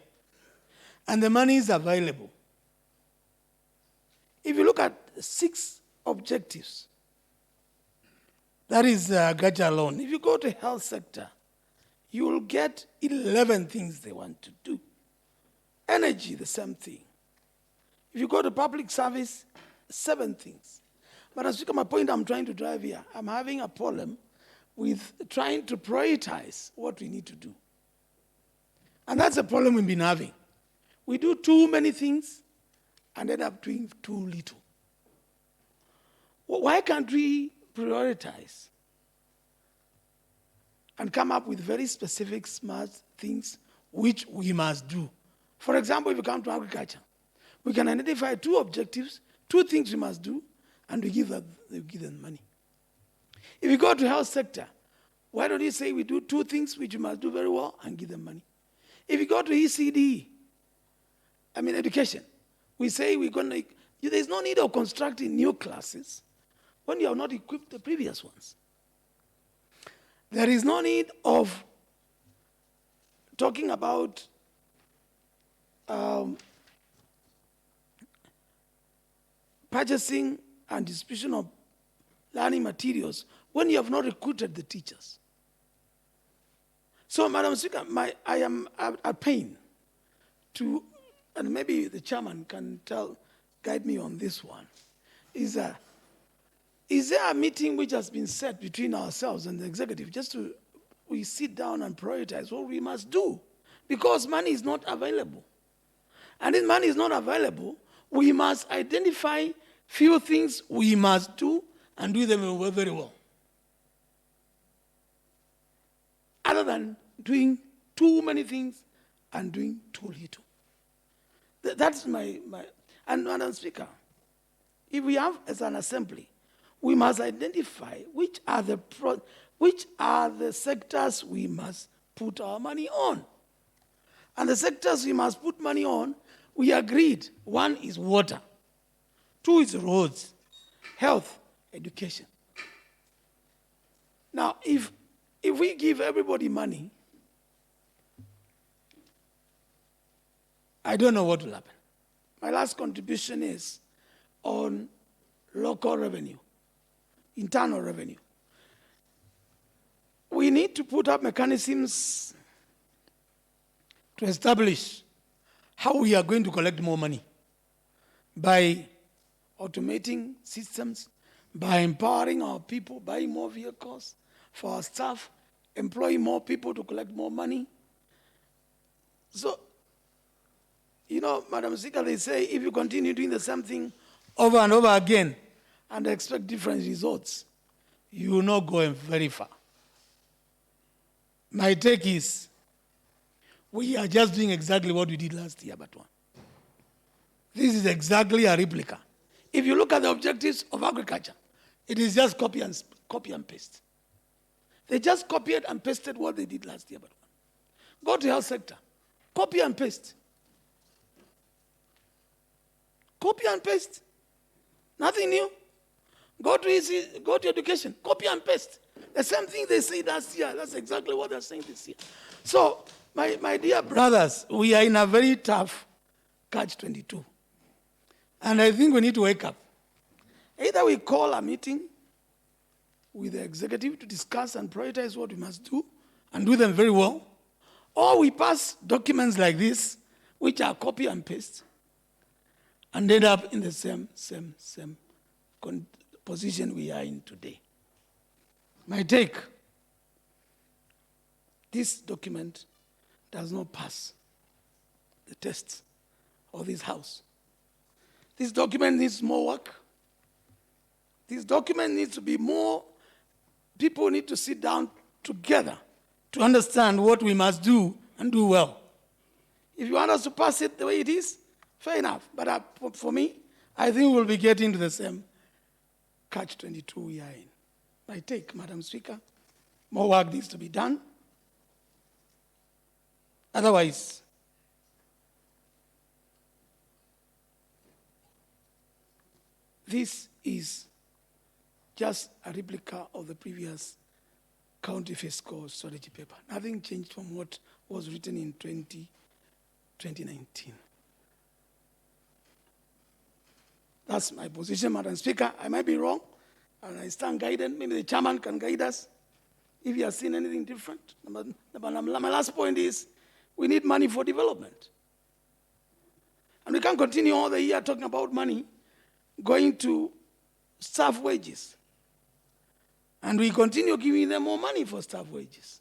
and the money is available. If you look at 6 objectives, that is agriculture alone. If you go to health sector, you will get 11 things they want to do. Energy, the same thing. If you go to public service, 7 things. But as you come, my point I'm trying to drive here, I'm having a problem with trying to prioritize what we need to do. And that's a problem we've been having. We do too many things and end up doing too little. Why can't we prioritize and come up with very specific, smart things which we must do? For example, if you come to agriculture, we can identify 2 objectives, 2 things we must do, and we give them money. If you go to health sector, why don't you say we do 2 things which we must do very well and give them money? If you go to ECD, education, we say we're going to, there's no need of constructing new classes when you have not equipped the previous ones. There is no need of talking about purchasing and distribution of learning materials when you have not recruited the teachers. So, Madam Speaker, I am at pain to, and maybe the chairman can guide me on this one, is there a meeting which has been set between ourselves and the executive we sit down and prioritize what we must do? Because money is not available. And if money is not available, we must identify few things we must do and do them very well. Other than doing too many things and doing too little. That's my and Madam Speaker, if we have as an assembly, we must identify which are the sectors we must put our money on. And the sectors we must put money on, we agreed. 1 is water. 2 is roads, health, education. Now, if we give everybody money, I don't know what will happen. My last contribution is on local revenue, internal revenue. We need to put up mechanisms to establish how we are going to collect more money by automating systems, by empowering our people, buying more vehicles for our staff, employing more people to collect more money. So, you know, Madam Speaker, they say if you continue doing the same thing over and over again and expect different results, you will not go very far. My take is we are just doing exactly what we did last year, but one. This is exactly a replica. If you look at the objectives of agriculture, it is just copy and paste. They just copied and pasted what they did last year, but one. Go to health sector, copy and paste. Copy and paste. Nothing new. Go to education, copy and paste. The same thing they said last year, that's exactly what they're saying this year. So, my dear brothers, we are in a very tough catch-22. And I think we need to wake up. Either we call a meeting with the executive to discuss and prioritize what we must do and do them very well, or we pass documents like this, which are copy and paste, and end up in the same position we are in today. My take, this document does not pass the test of this House. This document needs more work. This document needs to be more, people need to sit down together to understand what we must do and do well. If you want us to pass it the way it is, fair enough. But for me, I think we'll be getting to the same catch-22 we are in. My take, Madam Speaker, more work needs to be done. Otherwise, this is just a replica of the previous county fiscal strategy paper. Nothing changed from what was written in 2019. That's my position, Madam Speaker. I might be wrong, and I stand guided. Maybe the chairman can guide us if he has seen anything different. My last point is we need money for development. And we can't continue all the year talking about money going to staff wages. And we continue giving them more money for staff wages.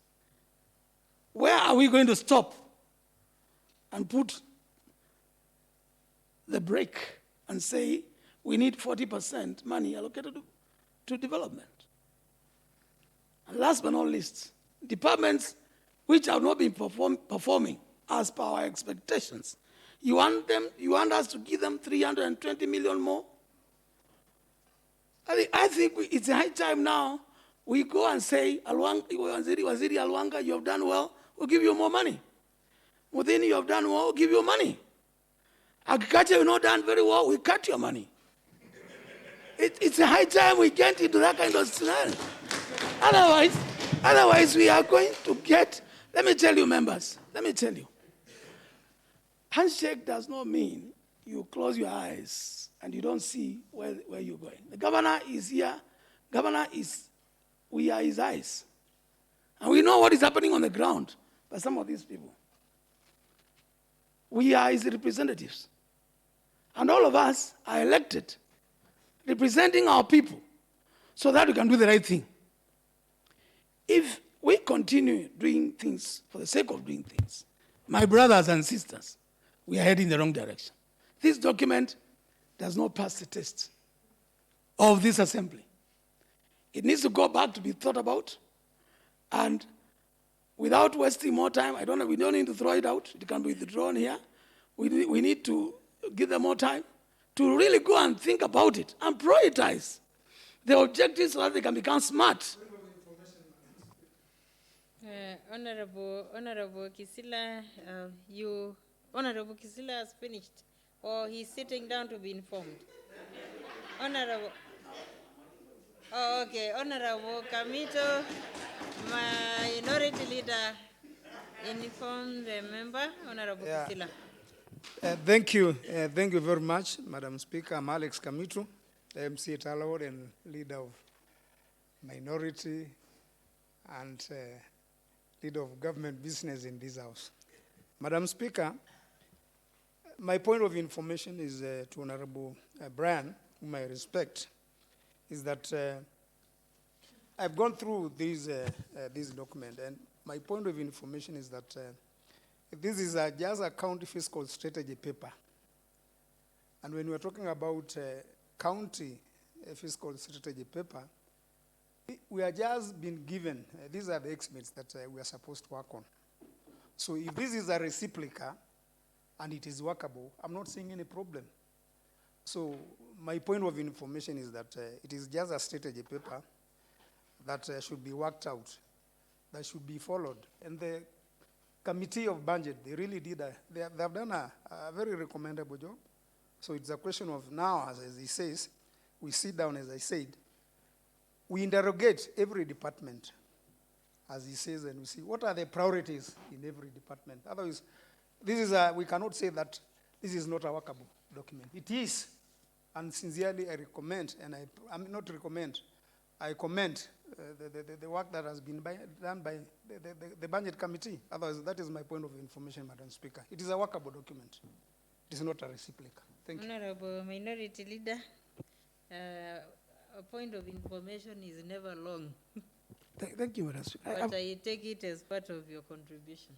Where are we going to stop and put the brake and say we need 40% money allocated to development? And last but not least, departments which have not been performing as per our expectations. You want us to give them 320 million more? I think it's a high time now we go and say, Waziri Alwanga, you have done well, we'll give you more money. Mudhini, you have done well, we'll give you money. Agriculture, you've not done very well, we cut your money. It's a high time we get into that kind of scenario. Otherwise we are going to get, let me tell you, members, handshake does not mean you close your eyes and you don't see where you're going. The governor is here. We are his eyes. And we know what is happening on the ground by some of these people. We are his representatives. And all of us are elected, representing our people, so that we can do the right thing. If we continue doing things for the sake of doing things, my brothers and sisters, we are heading in the wrong direction. This document does not pass the test of this assembly. It needs to go back to be thought about, and without wasting more time, we don't need to throw it out. It can be withdrawn here. We need to give them more time to really go and think about it and prioritize the objectives so that they can become smart. Honorable Kisila, Honorable Kisila has finished, or he's sitting down to be informed. Honorable, Oh, okay. Honorable Kamito, Minority Leader, inform the member, Honorable Yeah. Kisila. Thank you. Thank you very much, Madam Speaker. I'm Alex Kamitu, MC Talawod and leader of minority and leader of government business in this house. Madam Speaker, my point of information is to Honorable Brian, whom I respect, is that I've gone through this document, and my point of information is that this is just a county fiscal strategy paper. And when we're talking about county fiscal strategy paper, we are just been given, these are the estimates that we are supposed to work on. So if this is a replica and it is workable, I'm not seeing any problem. So my point of information is that it is just a strategy paper that should be worked out, that should be followed. And the committee of budget, they really did, they have done a very recommendable job. So it's a question of now, as he says, we sit down, as I said, we interrogate every department, as he says, and we see what are the priorities in every department. Otherwise, this is we cannot say that this is not a workable document. It is, and sincerely I recommend, and I'm not recommend, I commend the work that has been done by the budget committee. Otherwise, that is my point of information, Madam Speaker. It is a workable document. It is not a replica. Thank you. Honorable Minority Leader, a point of information is never long, Thank you, Madam Speaker. but I take it as part of your contribution.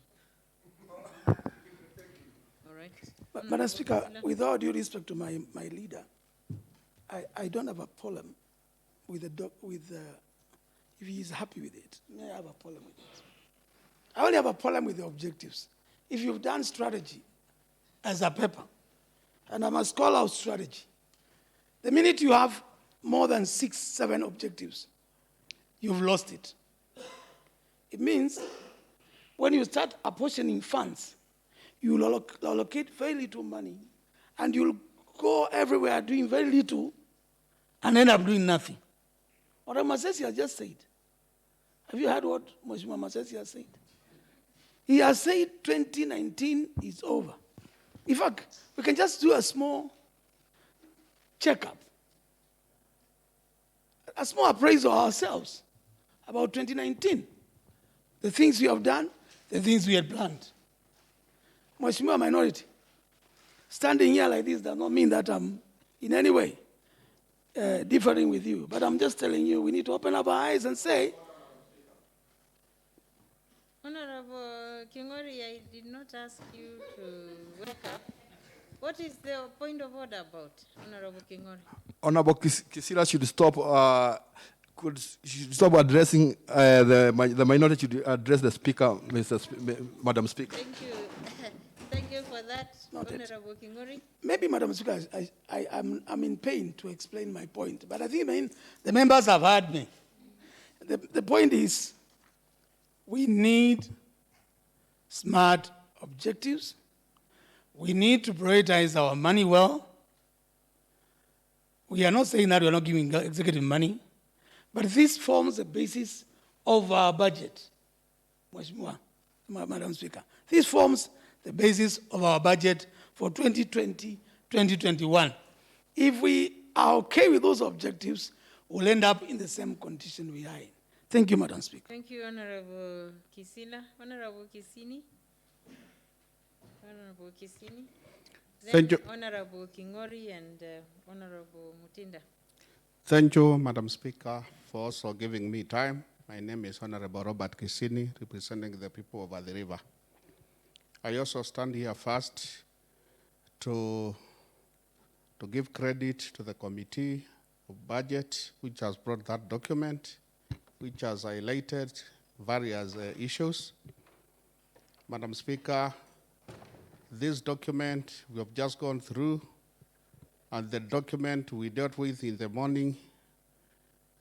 All right. Madam Speaker, with all due respect to my leader, I don't have a problem with if he is happy with it. I have a problem with it. I only have a problem with the objectives. If you've done strategy as a paper, and I'm a scholar of strategy, the minute you have more than 6, 7 objectives, you've lost it. It means when you start apportioning funds, you will allocate very little money, and you'll go everywhere doing very little, and end up doing nothing. What Masesi has just said. Have you heard what Mheshimiwa Masesi has said? He has said 2019 is over. In fact, we can just do a small checkup, a small appraisal ourselves about 2019. The things we have done, the things we had planned. Mheshimiwa Minority, standing here like this does not mean that I'm in any way differing with you, but I'm just telling you we need to open up our eyes and say, Honorable Kingori, I did not ask you to wake up. What is the point of order about, Honorable Kingori? Honorable Kisila should stop addressing the minority, should address the speaker, Madam Speaker. Thank you. Thank you for that, Noted. Honorable Kingori. maybe, Madam Speaker, I'm in pain to explain my point, but I think the members have heard me. The point is, we need smart objectives. We need to prioritize our money well. We are not saying that we are not giving executive money, but this forms the basis of our budget. Mheshimiwa, Madam Speaker, this forms the basis of our budget for 2020, 2021. If we are okay with those objectives, we'll end up in the same condition we are in. Thank you, Madam Speaker. Thank you, Honorable Kisila. Honorable Kisini. Honorable Kisini. Then Thank you. Honorable Kingori and Honorable Mutinda. Thank you, Madam Speaker, for also giving me time. My name is Honorable Robert Kisini, representing the people of the river. I also stand here first to give credit to the Committee of Budget, which has brought that document, which has highlighted various issues. Madam Speaker, this document we have just gone through, and the document we dealt with in the morning,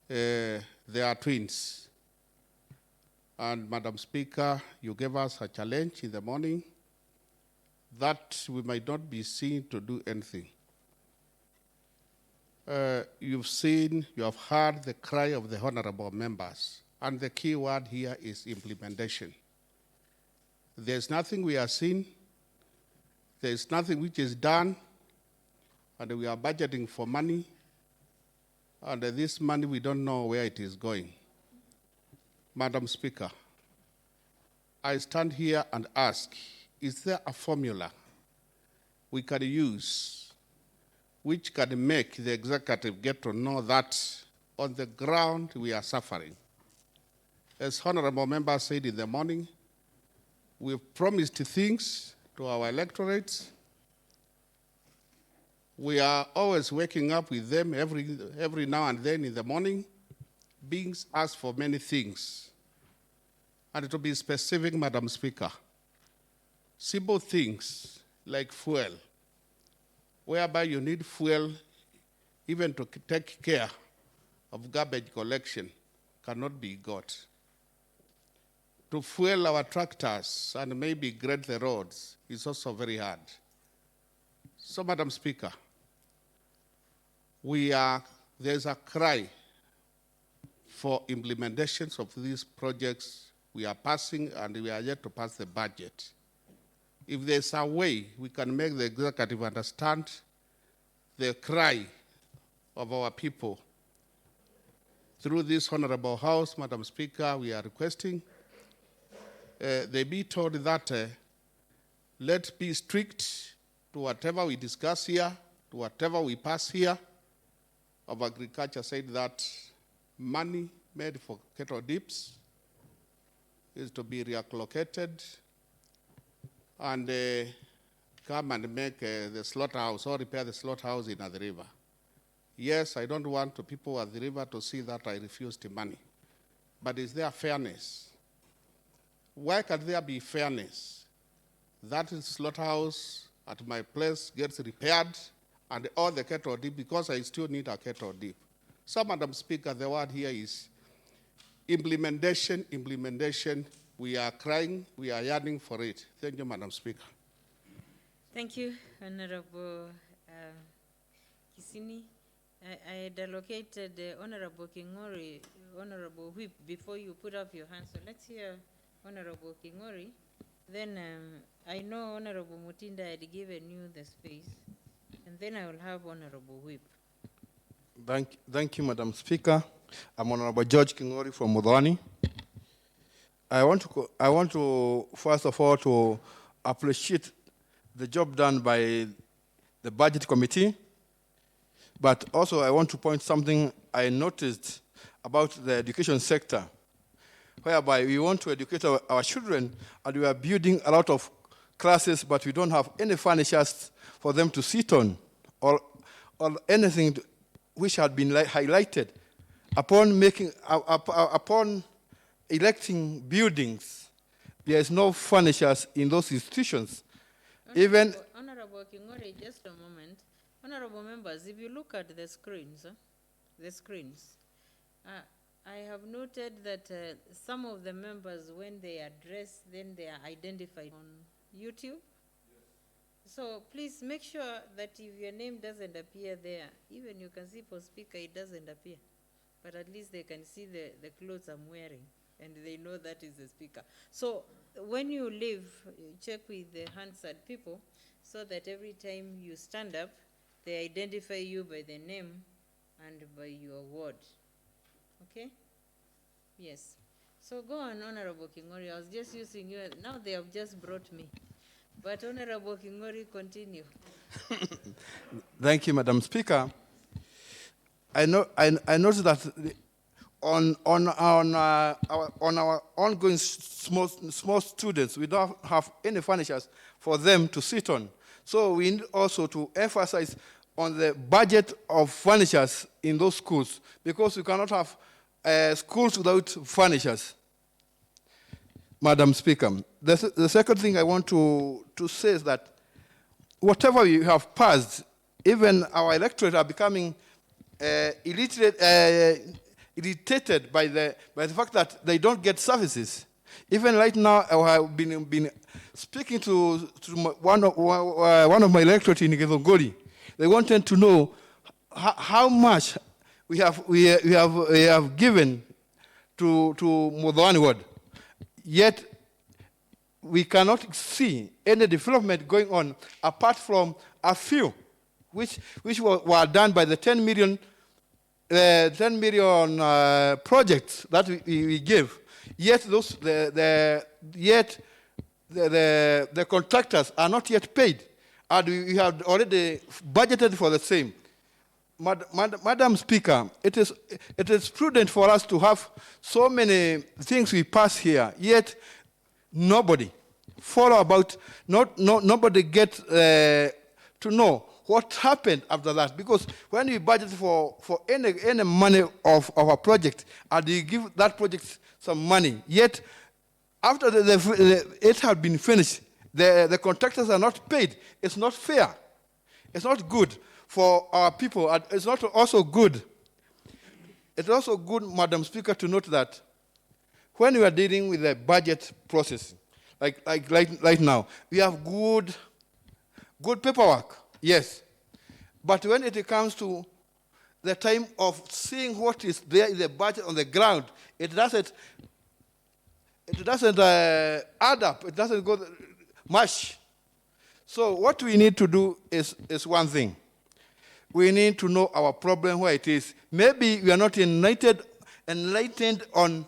they are twins. And Madam Speaker, you gave us a challenge in the morning that we might not be seen to do anything. You've seen, you have heard the cry of the honorable members, and the key word here is implementation. There's nothing we are seeing, there's nothing which is done, and we are budgeting for money, and this money we don't know where it is going. Madam Speaker, I stand here and ask, is there a formula we can use which can make the executive get to know that on the ground we are suffering? As honorable members said in the morning, we've promised things to our electorates. We are always waking up with them every now and then in the morning, being asked for many things. And to be specific, Madam Speaker, simple things like fuel, whereby you need fuel even to take care of garbage collection, cannot be got. To fuel our tractors and maybe grade the roads is also very hard. So, Madam Speaker, there's a cry for implementations of these projects we are passing, and we are yet to pass the budget. If there's a way we can make the executive understand the cry of our people through this honorable house, Madam Speaker, we are requesting they be told that let's be strict to whatever we discuss here, to whatever we pass here. Of Agriculture said that money made for cattle dips is to be reallocated and come and make the slaughterhouse or repair the slaughterhouse in the river. Yes, I don't want people at the river to see that I refused money. But is there fairness? Why can there be fairness? That slaughterhouse at my place gets repaired and all the cattle dip, because I still need a cattle dip. So, Madam Speaker, the word here is implementation, implementation. We are crying, we are yearning for it. Thank you, Madam Speaker. Thank you, Honorable Kisini. I had allocated Honorable Kingori, Honorable Whip, before you put up your hand. So let's hear Honorable Kingori. Then I know Honorable Mutinda had given you the space. And then I will have Honorable Whip. Thank you, Madam Speaker. I'm Honorable George Kingori from Mudhwani. I want to first of all to appreciate the job done by the Budget Committee, but also I want to point something I noticed about the education sector, whereby we want to educate our children, and we are building a lot of classes, but we don't have any furnitures for them to sit on, or anything which had been highlighted. Upon electing buildings, there is no furnitures in those institutions. Honorable Kingori, just a moment. Honorable members, if you look at the screens, I have noted that some of the members, when they address, then they are identified on YouTube. So please make sure that if your name doesn't appear there, even you can see for speaker, it doesn't appear. But at least they can see the clothes I'm wearing, and they know that is the speaker. So when you leave, check with the Hansard people, so that every time you stand up, they identify you by the name and by your ward. Okay? Yes. So go on, Honorable Kingori. I was just using you. Now they have just brought me. But Honorable Kingori, continue. Thank you, Madam Speaker. I noticed that on our ongoing small students, we don't have any furniture for them to sit on. So we need also to emphasize on the budget of furniture in those schools, because we cannot have schools without furniture. Madam Speaker, the second thing I want to say is that whatever we have passed, even our electorate are becoming irritated by the fact that they don't get services. Even right now, I have been speaking to one of my electorate in Githongori. They wanted to know how much we have given to Mudhwani Ward, yet we cannot see any development going on apart from a few, which were done by the 10 million projects that we gave. Yet the contractors are not yet paid, and we have already budgeted for the same. Madam Speaker, it is prudent for us to have so many things we pass here, yet nobody follow about, nobody get to know what happened after that. Because when we budget for any money of a project, and you give that project some money, yet after it has been finished, the contractors are not paid. It's not fair. It's not good for our people. And it's not also good. It's also good, Madam Speaker, to note that when we are dealing with the budget process, like right now, we have good paperwork, yes. But when it comes to the time of seeing what is there in the budget on the ground, it doesn't add up. It doesn't go much. So what we need to do is one thing. We need to know our problem where it is. Maybe we are not enlightened on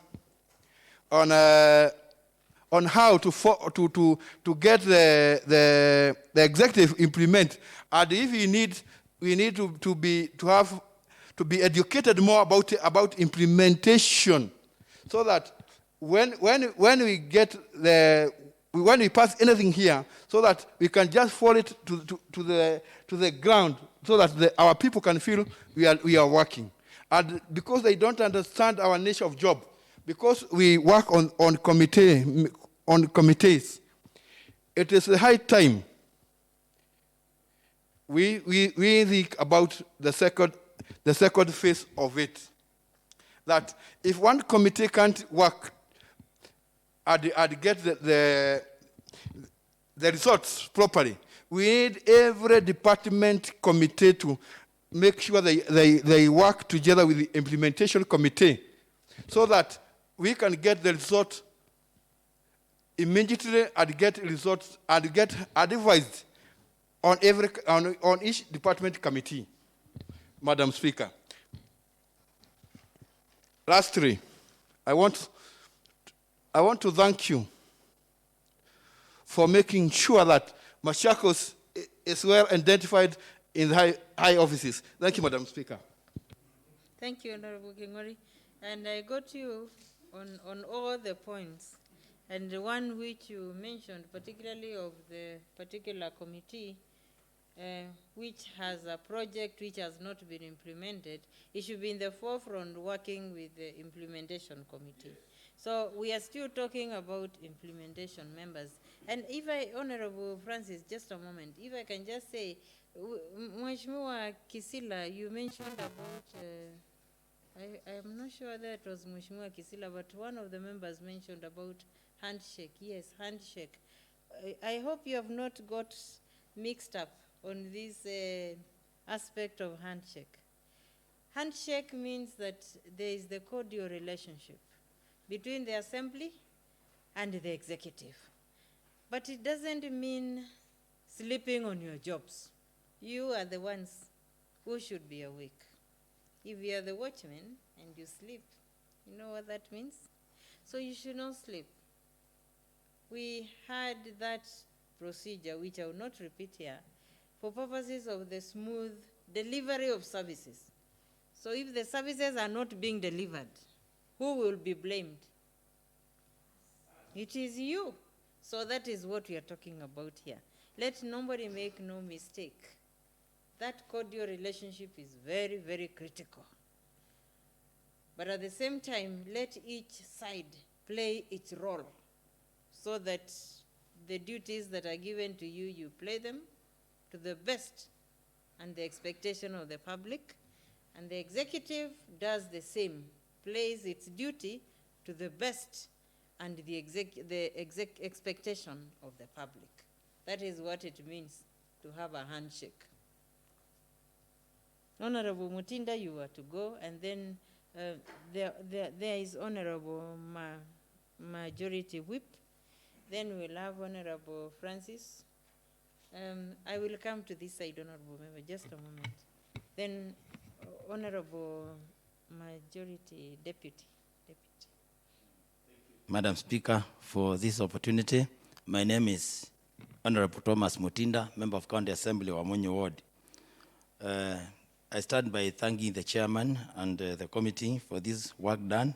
how to get the executive implement. And if we need to be educated more about implementation, so that when we pass anything here, so that we can just fall it to the ground, so that our people can feel we are working. And because they don't understand our nature of job, because we work on committees, it is a high time we think about the second phase of it. That if one committee can't work and get the results properly, we need every department committee to make sure they work together with the implementation committee, so that we can get the result immediately and get results and get advised on each department committee. Madam Speaker. Lastly, I want to thank you for making sure that Machakos is well identified in the high offices. Thank you, Madam Speaker. Thank you, Honorable Kingori. And I got you on all the points. And the one which you mentioned, particularly of the particular committee, which has a project which has not been implemented, it should be in the forefront working with the implementation committee. So we are still talking about implementation members. And if Honorable Francis, just a moment, if I can just say, Mheshimiwa Kisila, you mentioned about, I am not sure that it was Mheshimiwa Kisila, but one of the members mentioned about handshake. Yes, handshake. I hope you have not got mixed up on this aspect of handshake. Handshake means that there is the cordial relationship between the assembly and the executive. But it doesn't mean sleeping on your jobs. You are the ones who should be awake. If you are the watchman and you sleep, you know what that means? So you should not sleep. We had that procedure, which I will not repeat here, for purposes of the smooth delivery of services. So if the services are not being delivered, who will be blamed? It is you. So that is what we are talking about here. Let nobody make no mistake. That cordial relationship is very, very critical. But at the same time, let each side play its role so that the duties that are given to you, you play them to the best and the expectation of the public. And the executive does the same, plays its duty to the best and the expectation of the public. That is what it means to have a handshake. Honorable Mutinda, you are to go, and then there is Honorable Majority Whip. Then we'll have Honorable Francis. I will come to this side, Honorable Member, just a moment. Then Honorable Majority Deputy. Madam Speaker, for this opportunity. My name is Honorable Thomas Mutinda, Member of County Assembly, Wamonyo Ward. I start by thanking the chairman and the committee for this work done.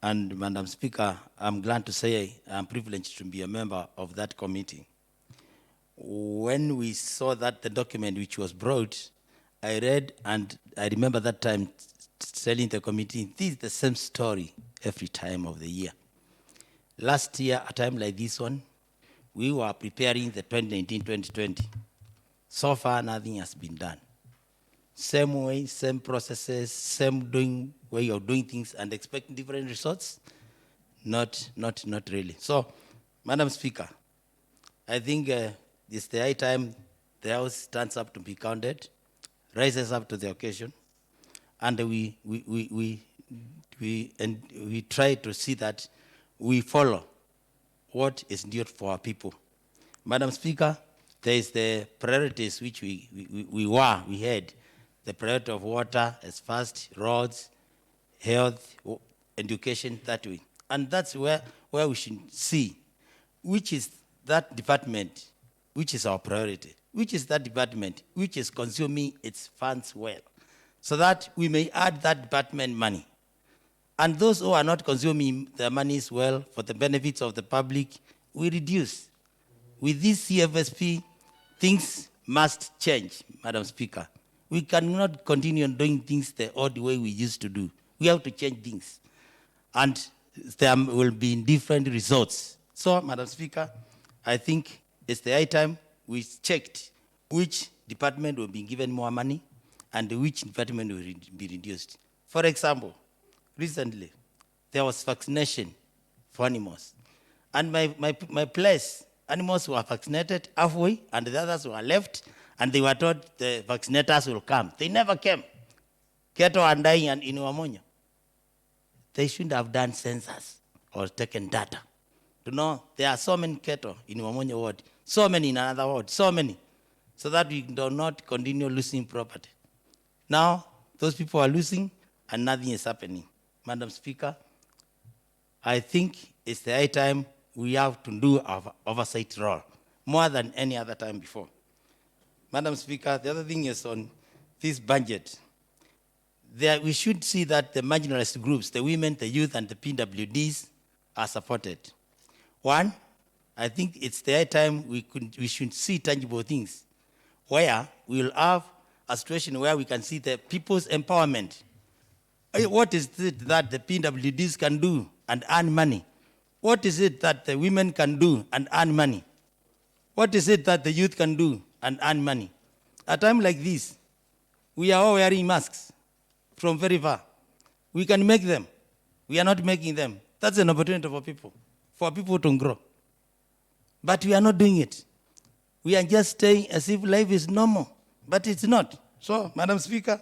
And Madam Speaker, I'm glad to say I'm privileged to be a member of that committee. When we saw that the document which was brought, I read, and I remember that time telling the committee, this is the same story every time of the year. Last year, a time like this one, we were preparing the 2019-2020. So far, nothing has been done. Same way, same processes, same way of doing things and expecting different results? Not really. So, Madam Speaker, I think it's the high time the House stands up to be counted, rises up to the occasion, and we try to see that we follow what is due for our people. Madam Speaker, there is the priorities which we had. The priority of water as first, roads, health, education, that way. And that's where we should see which is that department, which is our priority, which is that department, which is consuming its funds well, so that we may add that department money. And those who are not consuming their monies well for the benefits of the public, we reduce. With this CFSP, things must change, Madam Speaker. We cannot continue doing things the old way we used to do. We have to change things. And there will be different results. So, Madam Speaker, I think it's the high time we checked which department will be given more money and which department will be reduced. For example, recently, there was vaccination for animals. And my place, animals were vaccinated halfway, and the others were left, and they were told the vaccinators will come. They never came. Cattle are dying in Wamonyo. They shouldn't have done census or taken data to know there are so many cattle in Wamonyo ward, so many in another ward, so many, so that we do not continue losing property. Now, those people are losing, and nothing is happening. Madam Speaker, I think it's the high time we have to do our oversight role, more than any other time before. Madam Speaker, the other thing is on this budget. We should see that the marginalized groups, the women, the youth, and the PWDs are supported. One, I think it's the high time we should see tangible things, where we will have a situation where we can see the people's empowerment. What is it that the PWDs can do and earn money? What is it that the women can do and earn money? What is it that the youth can do and earn money? At a time like this, we are all wearing masks from very far. We can make them. We are not making them. That's an opportunity for people to grow. But we are not doing it. We are just staying as if life is normal, but it's not. So, Madam Speaker,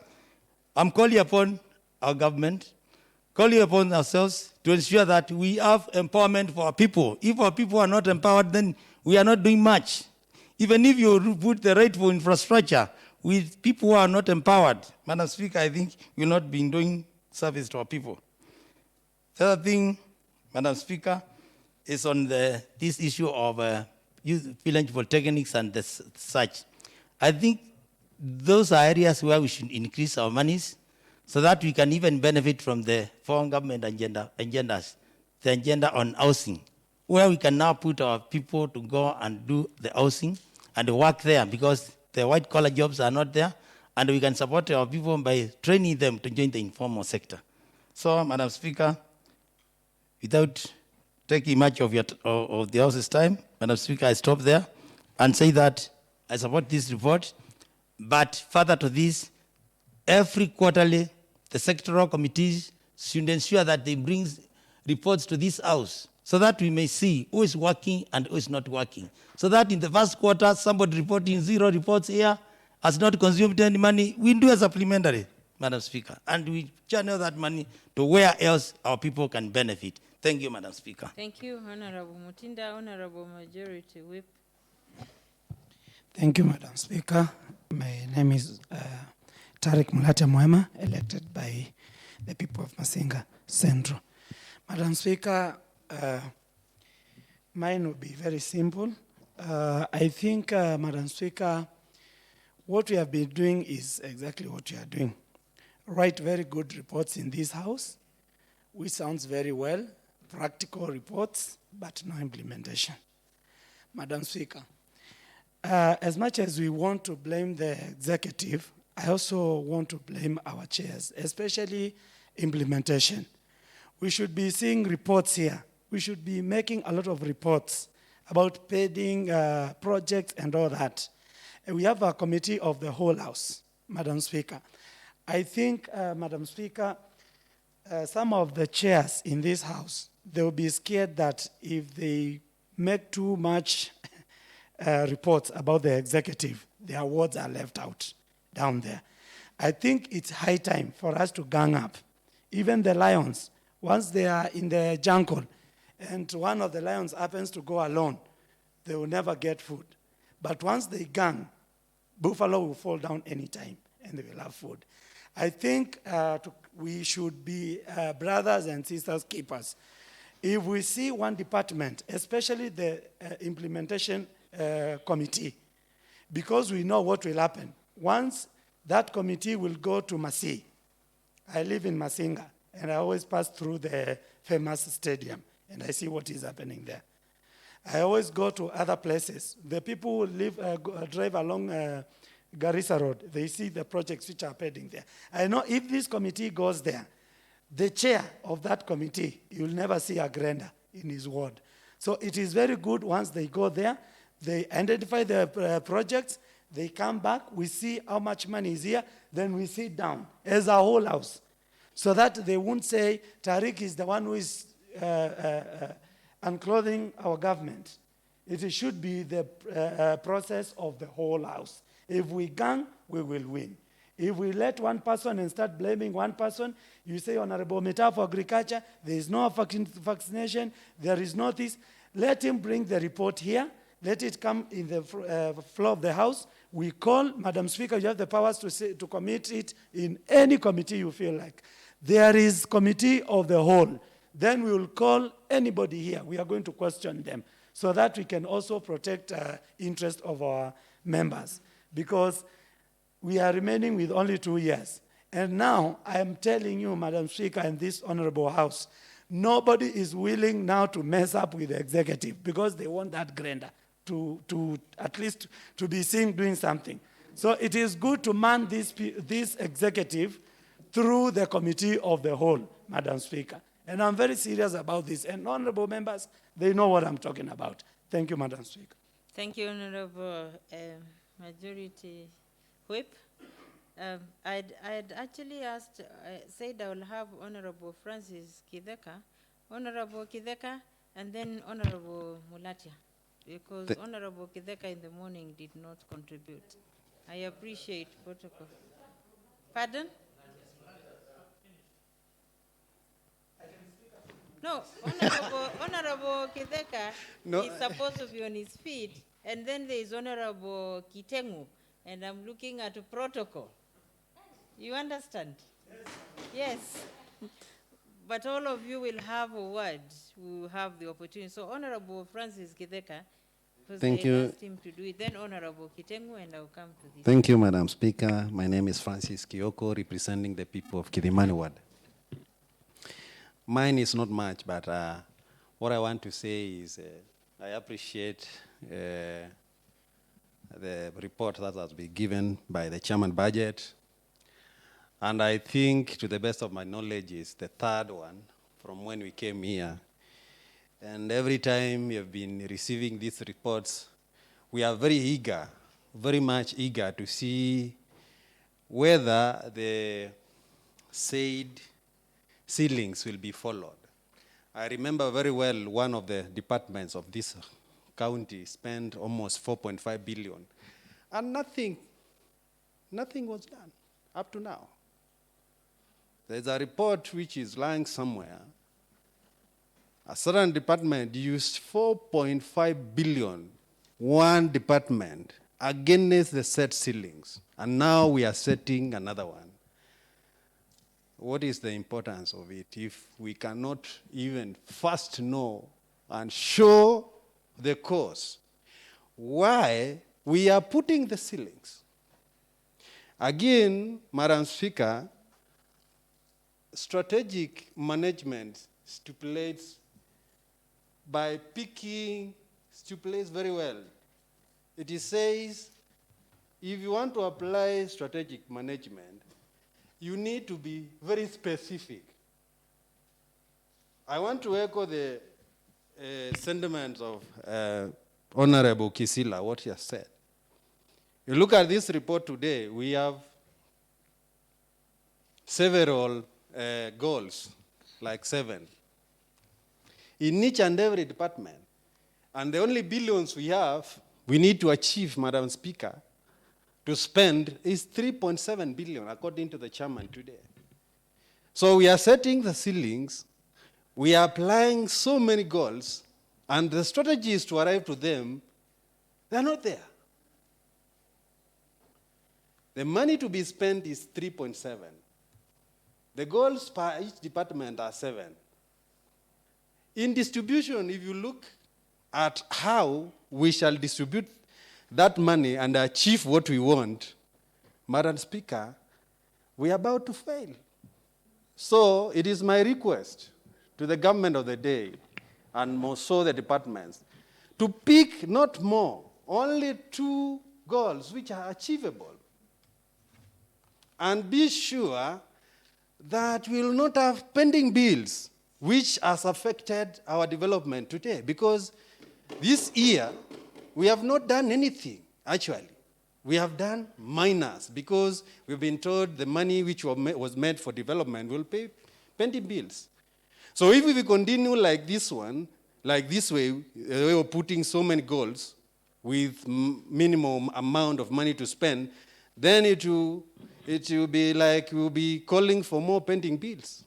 I'm calling upon our government, calling upon ourselves to ensure that we have empowerment for our people. If our people are not empowered, then we are not doing much. Even if you put the rightful infrastructure with people who are not empowered, Madam Speaker, I think we'll not be doing service to our people. The other thing, Madam Speaker, is on this issue of village polytechnics and such. I think those are areas where we should increase our monies so that we can even benefit from the foreign government agendas, the agenda on housing, where we can now put our people to go and do the housing and work there because the white-collar jobs are not there, and we can support our people by training them to join the informal sector. So, Madam Speaker, without taking much of the House's time, Madam Speaker, I stop there and say that I support this report, but further to this, every quarterly, the sectoral committees should ensure that they bring reports to this House so that we may see who is working and who is not working. So that in the first quarter, somebody reporting 0 reports here, has not consumed any money, we do a supplementary, Madam Speaker, and we channel that money to where else our people can benefit. Thank you, Madam Speaker. Thank you, Honorable Mutinda. Honorable Majority Whip. Thank you, Madam Speaker. My name is Tarek Mulata Mwema, elected by the people of Masinga Central. Madam Speaker, mine will be very simple. I think, Madam Speaker, what we have been doing is exactly what you are doing. Write very good reports in this house, which sounds very well, practical reports, but no implementation. Madam Speaker, as much as we want to blame the executive, I also want to blame our chairs, especially implementation. We should be seeing reports here. We should be making a lot of reports about pending projects and all that. And we have a committee of the whole house, Madam Speaker. I think, Madam Speaker, some of the chairs in this house, they will be scared that if they make too much reports about the executive, their words are left out down there. I think it's high time for us to gang up. Even the lions, once they are in the jungle and one of the lions happens to go alone, they will never get food. But once they gang, buffalo will fall down anytime and they will have food. I think we should be brothers and sisters keepers. If we see one department, especially the implementation committee, because we know what will happen. Once that committee will go to Masi. I live in Masinga, and I always pass through the famous stadium, and I see what is happening there. I always go to other places. The people who live, drive along Garissa Road, they see the projects which are pending there. I know if this committee goes there, the chair of that committee, you'll never see a grander in his ward. So it is very good once they go there, they identify the projects, they come back, we see how much money is here, then we sit down as a whole house so that they won't say Tariq is the one who is unclothing our government. It should be the process of the whole house. If we gang, we will win. If we let one person and start blaming one person, you say, Honorable Meta for Agriculture, there is no vaccination, there is no this. Let him bring the report here. Let it come in the floor of the House. We call, Madam Speaker, you have the powers to commit it in any committee you feel like. There is committee of the whole. Then we will call anybody here. We are going to question them so that we can also protect interest of our members. Because we are remaining with only 2 years. And now I am telling you, Madam Speaker, and this honorable House, nobody is willing now to mess up with the executive because they want that grander to at least to be seen doing something. So it is good to man this executive through the committee of the whole, Madam Speaker. And I'm very serious about this. And honorable members, they know what I'm talking about. Thank you, Madam Speaker. Thank you, Honorable Majority Whip. I'd actually asked, said I will have Honorable Francis Kideka, Honorable Kideka, and then Honorable Mulatia, because Honorable Kideka in the morning did not contribute. I appreciate protocol. Pardon? No, Honorable Kideka is supposed to be on his feet, and then there is Honorable Kitengu, and I'm looking at a protocol. You understand? Yes. But all of you will have a word. We will have the opportunity. So Honorable Francis Kideka, because I asked him to do it. Then Honorable Kitengu, and I'll come to this. Thank you, Madam Speaker. My name is Francis Kioko, representing the people of Kidimani Ward. Mine is not much, but what I want to say is I appreciate the report that has been given by the Chairman Budget. And I think, to the best of my knowledge, is the third one from when we came here. And every time we have been receiving these reports, we are very eager, very much eager to see whether the said ceilings will be followed. I remember very well one of the departments of this county spent almost 4.5 billion, and nothing Nothing was done up to now. There's a report which is lying somewhere. A certain department used 4.5 billion, one department, against the set ceilings. And now we are setting another one. What is the importance of it if we cannot even first know and show the cause why we are putting the ceilings? Again, Madam Speaker, strategic management stipulates by picking, stipulates very well. It says, if you want to apply strategic management, you need to be very specific. I want to echo the sentiments of Honorable Kisila, what he has said. You look at this report today, we have several goals, like 7, in each and every department. And the only billions we have, we need to achieve, Madam Speaker, to spend is 3.7 billion, according to the chairman today. So we are setting the ceilings, we are applying so many goals, and the strategies to arrive to them, they're not there. The money to be spent is 3.7. The goals per each department are 7. In distribution, if you look at how we shall distribute that money and achieve what we want, Madam Speaker, we are about to fail. So it is my request to the government of the day, and more so the departments, to pick not more, only 2 goals which are achievable. And be sure that we will not have pending bills which has affected our development today. Because this year, we have not done anything, actually. We have done minus, because we've been told the money which was made for development will pay pending bills. So if we continue like this one, like this way, the way of putting so many goals with minimum amount of money to spend, then it will be like we'll be calling for more pending bills.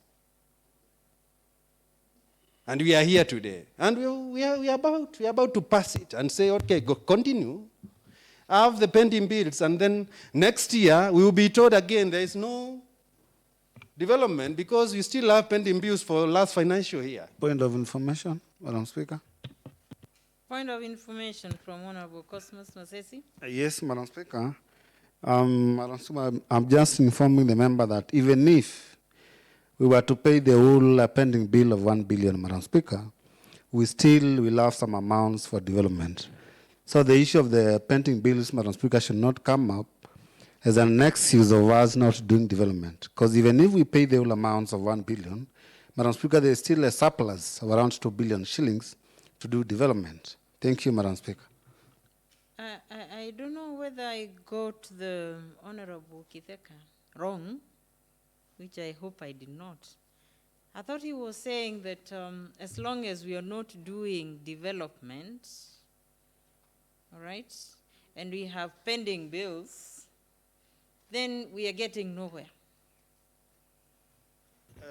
And we are here today. And we are about to pass it and say, okay, go continue. Have the pending bills, and then next year we will be told again there is no development because we still have pending bills for last financial year. Point of information, Madam Speaker. Point of information from Honorable Cosmas Masesi. Yes, Madam Speaker. Madam Speaker, I'm just informing the member that even if we were to pay the whole pending bill of 1 billion, Madam Speaker, we still will have some amounts for development. So the issue of the pending bills, Madam Speaker, should not come up as an excuse of us not doing development. Because even if we pay the whole amounts of 1 billion, Madam Speaker, there is still a surplus of around 2 billion shillings to do development. Thank you, Madam Speaker. I don't know whether I got the Honorable Kitheka wrong, which I hope I did not. I thought he was saying that as long as we are not doing development, all right, and we have pending bills, then we are getting nowhere.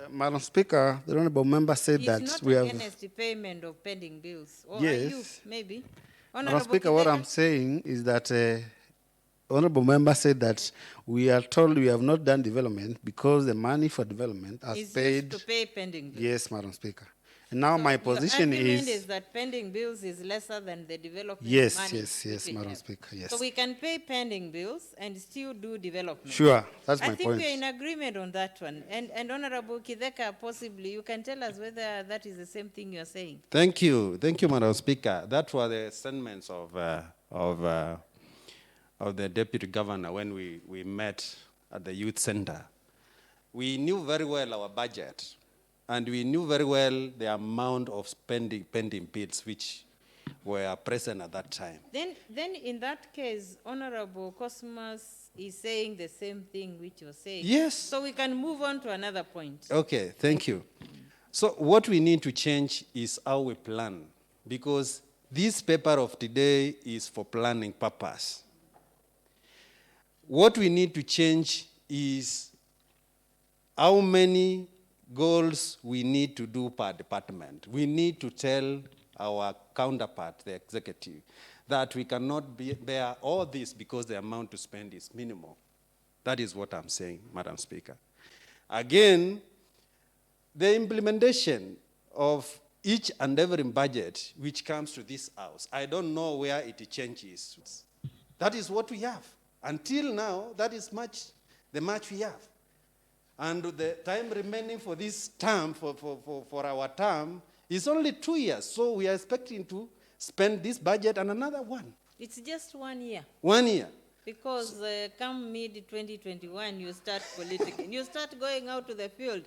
Madam Speaker, the Honourable Member said He's that not we have... against the payment of pending bills. Or Yes. are you, maybe? Madam Speaker, what I'm saying is that Honourable Member said that we are told we have not done development because the money for development has paid... to pay pending bills. Yes, Madam Speaker. And now my position The argument is... is that pending bills is lesser than the development Yes, money. yes, which we Madam have. Speaker, yes. So we can pay pending bills and still do development. Sure, that's my I think point. we are in agreement on that one. And Honorable Kitheka, possibly, you can tell us whether that is the same thing you are saying. Thank you, Madam Speaker. That were the sentiments of the Deputy Governor when we met at the Youth Center. We knew very well our budget, and we knew very well the amount of pending bills which were present at that time. Then in that case, Honorable Cosmas is saying the same thing which you're saying. Yes. So we can move on to another point. Okay, thank you. So what we need to change is how we plan, because this paper of today is for planning purpose. what we need to change is how many goals we need to do per department. We need to tell our counterpart, the executive, that we cannot bear all this because the amount to spend is minimal. That is what I'm saying, Madam Speaker. Again, the implementation of each and every budget which comes to this house, I don't know where it changes. That is what we have. Until now, that is the much we have. And the time remaining for this term, for our term, is only 2 years. So we are expecting to spend this budget and another one. It's just 1 year. 1 year. Because come mid-2021, you start politicking. You start going out to the field.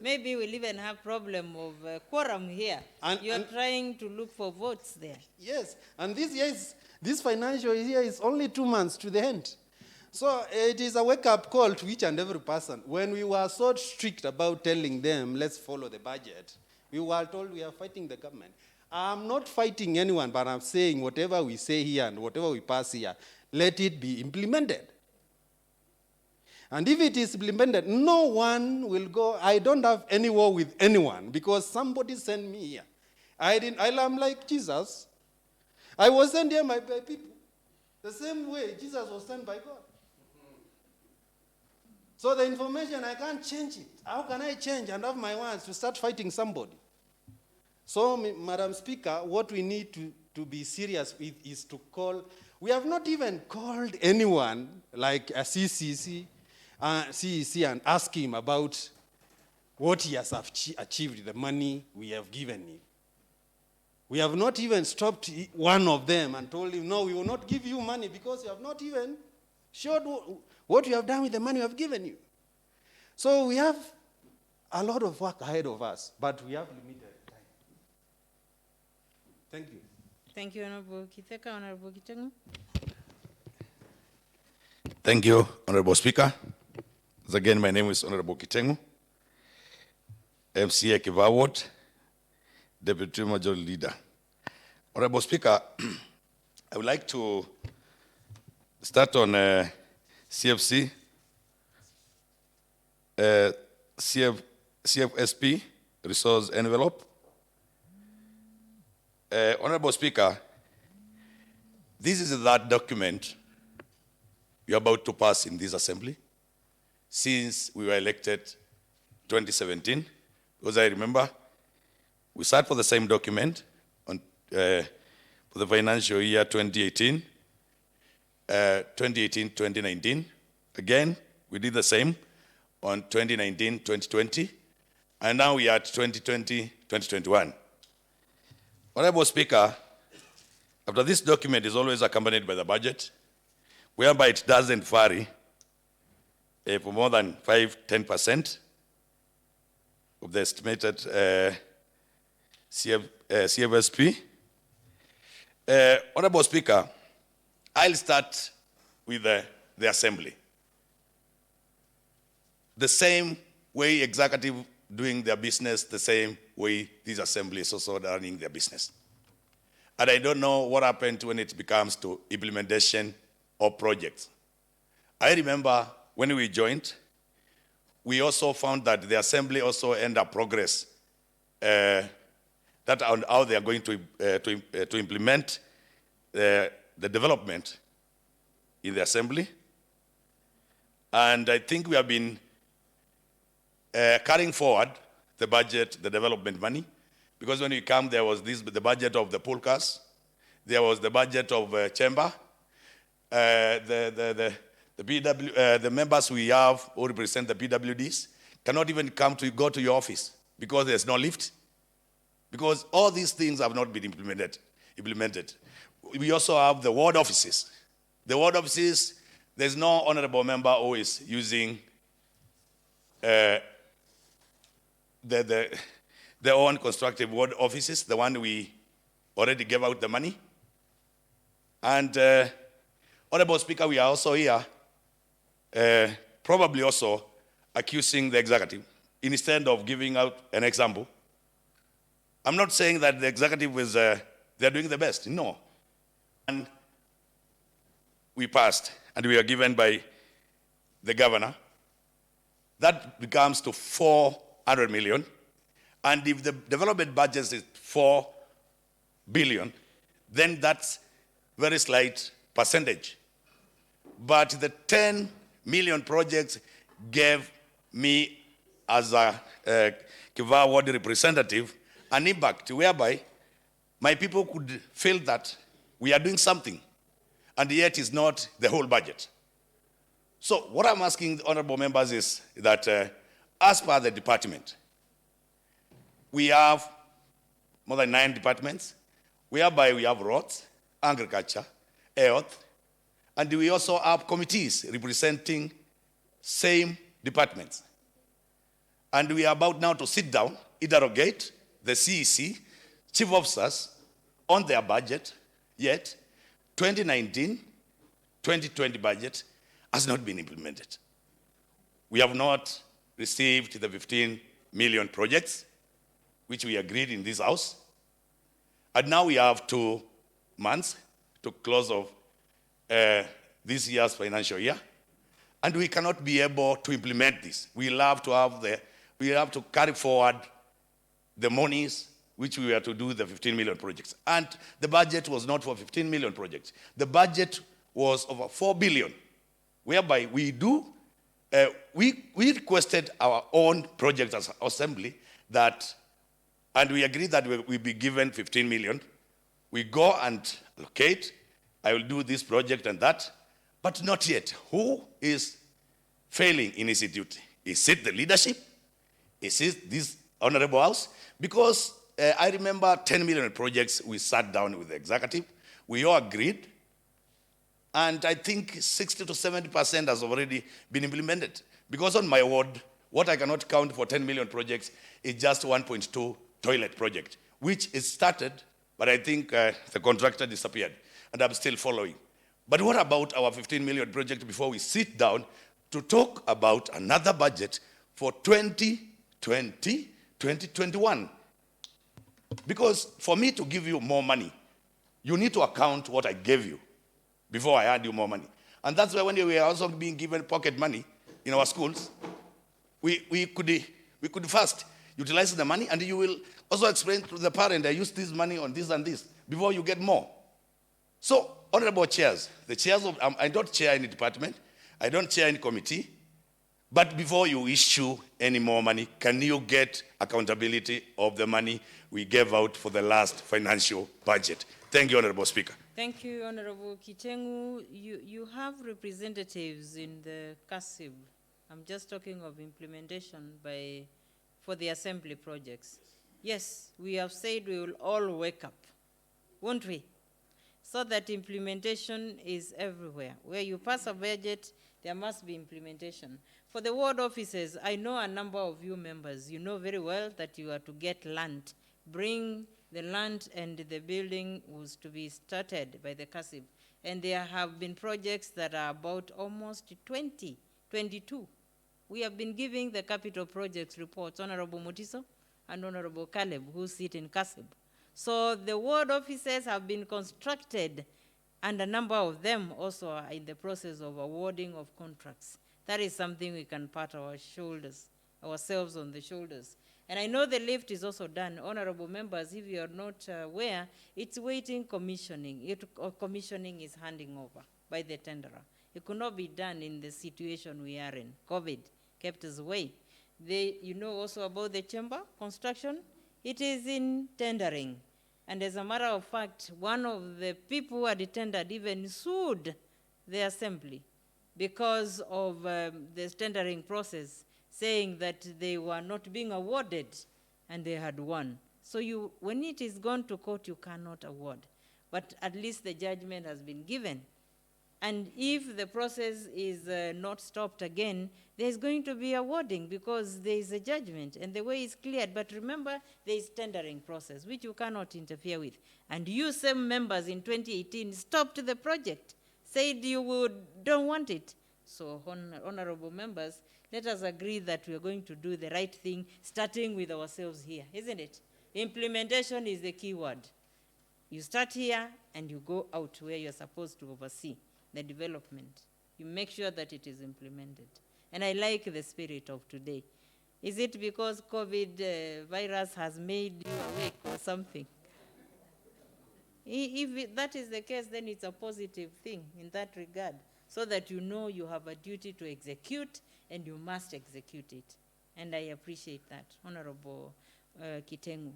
Maybe we'll even have problem of quorum here. You're trying to look for votes there. Yes, and this financial year is only 2 months to the end. So it is a wake-up call to each and every person. When we were so strict about telling them, let's follow the budget, we were told we are fighting the government. I'm not fighting anyone, but I'm saying whatever we say here and whatever we pass here, let it be implemented. And if it is implemented, no one will go. I don't have any war with anyone because somebody sent me here. I'm like Jesus. I was sent here by people. The same way Jesus was sent by God. So the information, I can't change it. How can I change and have my words to start fighting somebody? So, Madam Speaker, what we need to be serious with is to call. We have not even called anyone like a CEC and ask him about what he has achieved, the money we have given him. We have not even stopped one of them and told him, no, we will not give you money because you have not even showed what you have done with the money we have given you. So we have a lot of work ahead of us, but we have limited time. Thank you. Thank you, Honorable Kitheka. Honorable Gitengu. Thank you, Honorable Speaker. Once again, my name is Honorable Gitengu, MCA Kiva Ward, Deputy Majority Leader. Honorable Speaker, I would like to start on CFC, CFSP, resource envelope. Honorable Speaker, this is that document we are about to pass in this assembly since we were elected 2017. Because I remember we sat for the same document on, for the financial year 2018, 2019. Again, we did the same on 2019, 2020, and now we are at 2020, 2021. Honorable Speaker, after this document is always accompanied by the budget, whereby it doesn't vary for more than 5-10% of the estimated CFSP. Honorable Speaker, I'll start with the assembly. The same way executive doing their business, the same way this assembly is also running their business. And I don't know what happened when it becomes to implementation of projects. I remember when we joined, we also found that the assembly also ended up progress that on how they are going to implement the development in the assembly. And I think we have been carrying forward the budget, the development money, because when we come, there was the budget of the pool cars, there was the budget of chamber, the members we have who represent the PWDs cannot even go to your office because there's no lift, because all these things have not been implemented. We also have the ward offices. The ward offices, there's no honorable member who is using their own constructive ward offices, the one we already gave out the money. And Honorable Speaker, we are also here probably also accusing the executive instead of giving out an example. I'm not saying that the executive is they're doing the best, no. And we passed, and we are given by the governor, that becomes to 400 million. And if the development budget is 4 billion, then that's very slight percentage. But the 10 million projects gave me, as a Kiva ward representative, an impact whereby my people could feel that we are doing something, and yet it's not the whole budget. So what I'm asking the honorable members is that as per the department, we have more than 9 departments, whereby we have roads, agriculture, health, and we also have committees representing same departments. And we are about now to sit down, interrogate the CEC, chief officers, on their budget, yet 2019-2020 budget has not been implemented. We have not received the 15 million projects, which we agreed in this house. And now we have 2 months to close of this year's financial year. And we cannot be able to implement this. We have to carry forward the monies which we were to do the 15 million projects. And the budget was not for 15 million projects. The budget was over 4 billion, whereby we requested our own project as assembly and we agreed that we'll be given 15 million. We go and allocate, I will do this project and that, but not yet. Who is failing in his duty? Is it the leadership? Is it this honorable house? Because I remember 10 million projects, we sat down with the executive, we all agreed, and I think 60 to 70% has already been implemented. Because on my ward, what I cannot count for 10 million projects is just 1.2 toilet project, which is started, but I think the contractor disappeared, and I'm still following. But what about our 15 million project before we sit down to talk about another budget for 2020-2021? Because for me to give you more money, you need to account what I gave you before I add you more money. And that's why when we are also being given pocket money in our schools, we could first utilize the money, and you will also explain to the parent, I use this money on this and this, before you get more. So, honorable chairs, the chairs of, I don't chair any department, I don't chair any committee, but before you issue any more money, can you get accountability of the money we gave out for the last financial budget? Thank you, Honorable Speaker. Thank you, Honorable Kitengu. You have representatives in the CASIB. I'm just talking of implementation for the assembly projects. Yes, we have said we will all wake up, won't we? So that implementation is everywhere. Where you pass a budget, there must be implementation. For the ward offices, I know a number of you members, you know very well that you are to get land. Bring the land, and the building was to be started by the CASIB. And there have been projects that are about almost 22. We have been giving the capital projects reports, Honorable Mutiso and Honorable Caleb, who sit in CASIB. So the ward offices have been constructed, and a number of them also are in the process of awarding of contracts. That is something we can pat ourselves on the shoulders. And I know the lift is also done. Honorable members, if you are not aware, it's waiting commissioning. Commissioning is handing over by the tenderer. It could not be done in the situation we are in. COVID kept us away. You know also about the chamber construction. It is in tendering. And as a matter of fact, one of the people who had tendered even sued the assembly because of the tendering process, saying that they were not being awarded and they had won. So when it is gone to court, you cannot award. But at least the judgment has been given. And if the process is not stopped again, there's going to be awarding because there is a judgment and the way is cleared. But remember, there is tendering process, which you cannot interfere with. And you same members in 2018 stopped the project, said you don't want it. So honorable members, let us agree that we are going to do the right thing, starting with ourselves here, isn't it? Implementation is the key word. You start here and you go out where you're supposed to oversee the development. you make sure that it is implemented. And I like the spirit of today. Is it because COVID virus has made you awake or something? If that is the case, then it's a positive thing in that regard, so that you know you have a duty to execute and you must execute it. And I appreciate that, Honorable Kitengu.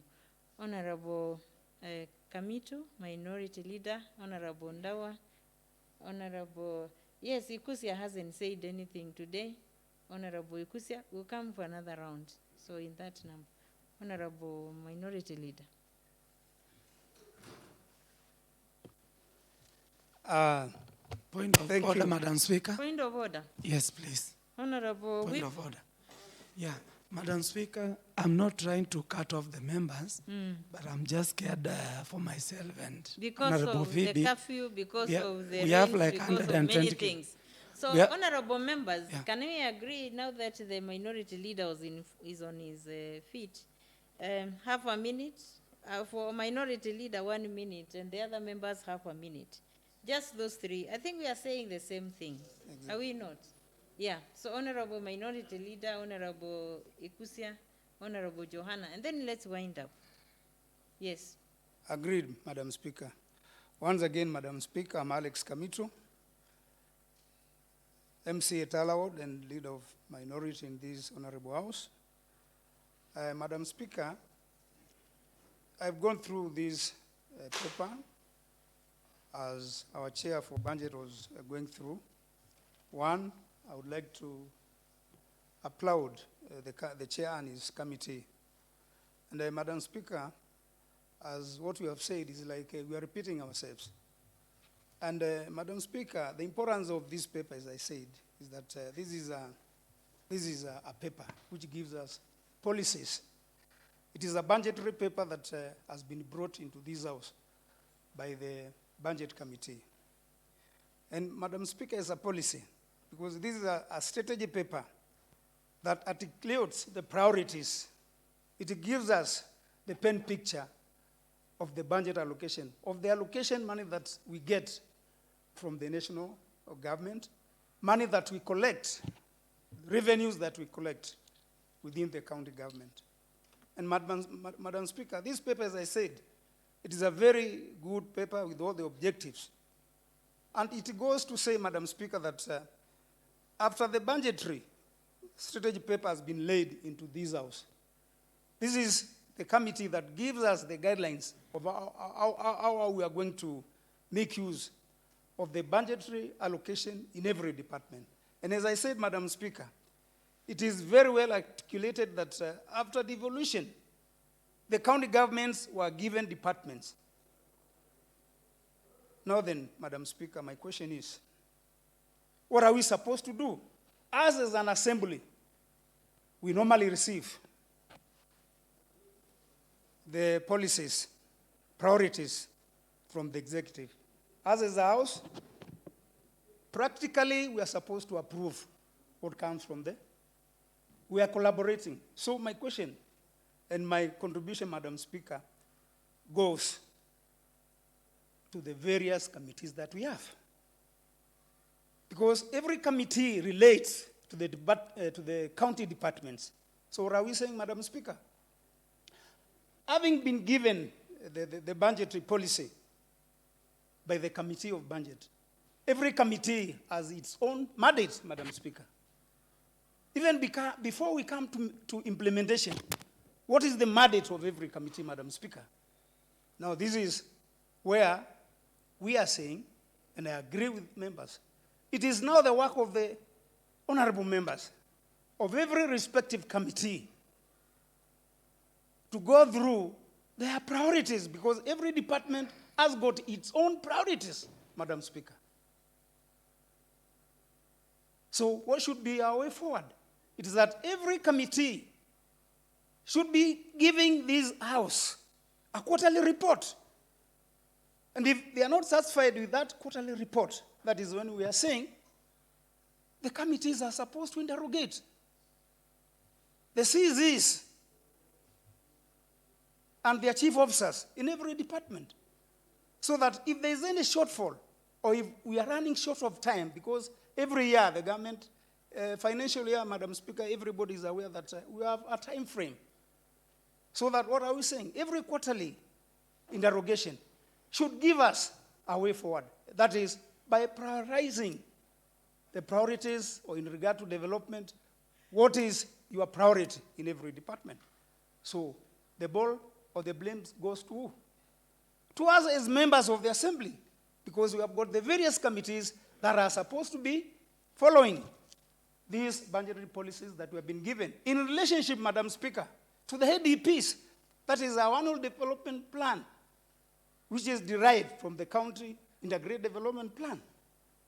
Honorable Kamitu, Minority Leader, Honorable Ndawa, Honorable, yes, Ikusia hasn't said anything today. Honorable Ikusia will come for another round. So in that number, Honorable Minority Leader. Point of order, Madam Speaker. Point of order. Yes, please. Honorable Point Whip. of order. Yeah, Madam Speaker, I'm not trying to cut off the members, but I'm just scared for myself and Because Honorable of Phoebe. the curfew, because of the we have rains, like because of 120 many things. So, honorable members, can we agree now that the minority leader is on his feet? Half a minute for minority leader, 1 minute, and the other members half a minute. Just those three. I think we are saying the same thing. Exactly. Are we not? Yeah. So, honorable minority leader, honorable Ikusia, honorable Johanna, and then let's wind up. Yes. Agreed, Madam Speaker. Once again, Madam Speaker, I'm Alex Kamitu, MC Talawod and leader of minority in this honorable house. Madam Speaker, I've gone through this paper as our chair for budget was going through. One, I would like to applaud the chair and his committee. And Madam Speaker, as what we have said is like we are repeating ourselves. And Madam Speaker, the importance of this paper, as I said, is that this is a paper which gives us policies. It is a budgetary paper that has been brought into this house by the budget committee. And Madam Speaker, is a policy, because this is a strategy paper that articulates the priorities. It gives us the pen picture of the budget allocation, of the allocation money that we get from the national government, money that we collect, revenues that we collect within the county government. And Madam Speaker, this paper, as I said, it is a very good paper with all the objectives. And it goes to say, Madam Speaker, that after the budgetary strategy paper has been laid into this house, this is the committee that gives us the guidelines of how we are going to make use of the budgetary allocation in every department. And as I said, Madam Speaker, it is very well articulated that after devolution, the county governments were given departments. Now then, Madam Speaker, my question is, what are we supposed to do? Us as an assembly, we normally receive the policies, priorities from the executive. Us as a house, practically we are supposed to approve what comes from there. We are collaborating. So my question and my contribution, Madam Speaker, goes to the various committees that we have. Because every committee relates to the county departments. So what are we saying, Madam Speaker? Having been given the budgetary policy by the Committee of Budget, every committee has its own mandate, Madam Speaker. Even before we come to implementation, what is the mandate of every committee, Madam Speaker? Now, this is where we are saying, and I agree with members, it is now the work of the honorable members of every respective committee to go through their priorities, because every department has got its own priorities, Madam Speaker. So what should be our way forward? It is that every committee should be giving this house a quarterly report. And if they are not satisfied with that quarterly report, that is when we are saying the committees are supposed to interrogate the CZs and their chief officers in every department, so that if there is any shortfall, or if we are running short of time, because every year the government, financial year, Madam Speaker, everybody is aware that we have a time frame. So that what are we saying? Every quarterly interrogation should give us a way forward. That is, by prioritizing the priorities or in regard to development, what is your priority in every department? So the ball or the blame goes to who? To us as members of the assembly, because we have got the various committees that are supposed to be following these budgetary policies that we have been given. In relationship, Madam Speaker, to the HDPs, that is our annual development plan, which is derived from the county integrated development plan.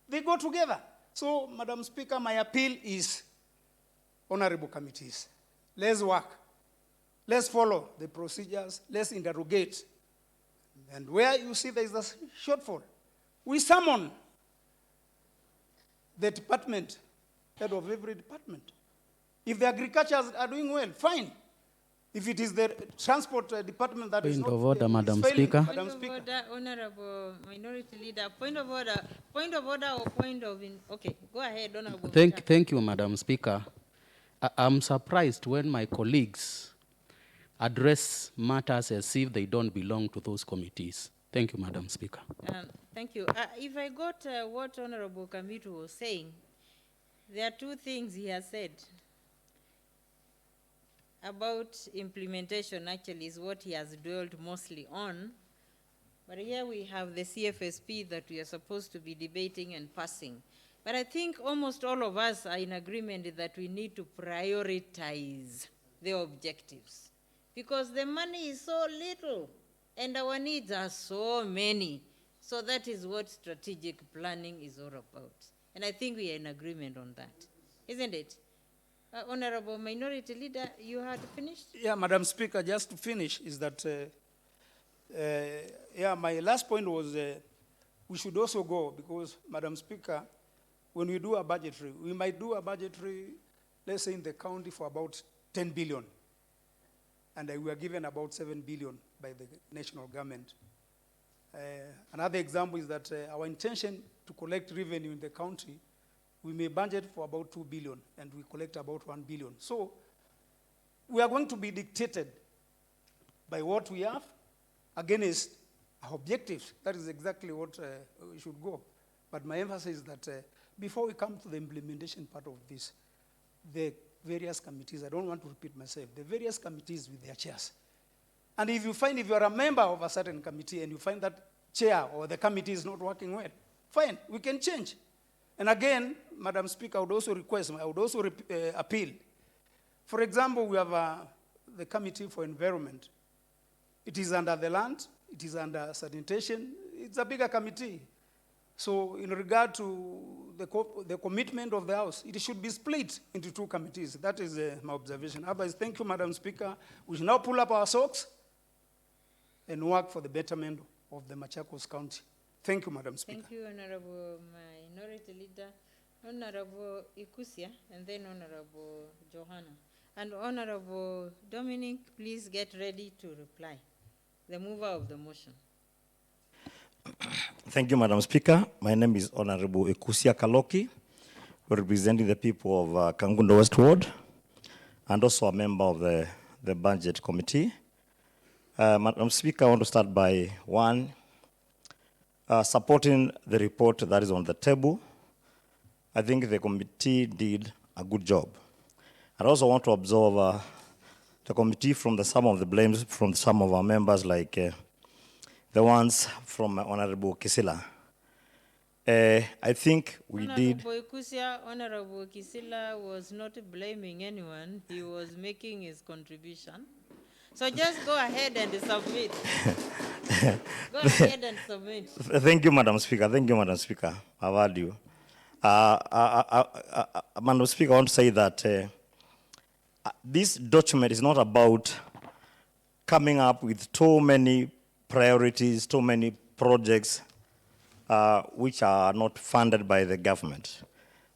They go together. So, Madam Speaker, my appeal is, honorable committees, let's work. Let's follow the procedures. Let's interrogate. And where you see there is a shortfall, we summon the department, head of every department. If the agriculture are doing well, fine. If it is the transport department that is Point not of order, Madam failing, Speaker. Madam Point of Speaker. order, Honorable Minority Leader. Point of order or point of, okay, go ahead, Honorable. Thank you, Madam Speaker. I'm surprised when my colleagues address matters as if they don't belong to those committees. Thank you, Madam Speaker. Thank you. If I got what Honorable Kamitu was saying, there are two things he has said. About implementation, actually, is what he has dwelled mostly on. But here we have the CFSP that we are supposed to be debating and passing. But I think almost all of us are in agreement that we need to prioritize the objectives, because the money is so little and our needs are so many. So that is what strategic planning is all about. And I think we are in agreement on that, isn't it? Honorable Minority Leader, you had finished? Yeah, Madam Speaker, just to finish is that, my last point was we should also go, because, Madam Speaker, when we do a budgetary, we might do a budgetary, let's say in the county for about 10 billion. And we are given about 7 billion by the national government. Another example is that our intention to collect revenue in the county, we may budget for about 2 billion and we collect about 1 billion. So we are going to be dictated by what we have against our objectives. That is exactly what we should go. But my emphasis is that before we come to the implementation part of this, the various committees, I don't want to repeat myself, the various committees with their chairs. And if you are a member of a certain committee and you find that chair or the committee is not working well, fine, we can change. And again, Madam Speaker, I would also appeal. For example, we have the Committee for Environment. It is under the land, it is under sanitation, it's a bigger committee. So in regard to the commitment of the House, it should be split into two committees. That is my observation. Otherwise, thank you, Madam Speaker. We should now pull up our socks and work for the betterment of the Machakos County. Thank you, Madam Speaker. Thank you, Honorable Minority Leader. Honorable Ikusia, and then Honorable Johanna. And Honorable Dominic, please get ready to reply. The mover of the motion. Thank you, Madam Speaker. My name is Honorable Ikusia Kaloki, representing the people of Kangundo West Ward, and also a member of the Budget Committee. Madam Speaker, I want to start by one, supporting the report that is on the table. I think the committee did a good job. I also want to observe the committee from some of the blames from some of our members, like the ones from Honorable Kisila. I think we did. Honorable Kisila was not blaming anyone. He was making his contribution. So just go ahead and submit. Go ahead and submit. Thank you, Madam Speaker. Thank you, Madam Speaker. I've heard you. Madam Speaker, I want to say that this document is not about coming up with too many priorities, too many projects which are not funded by the government.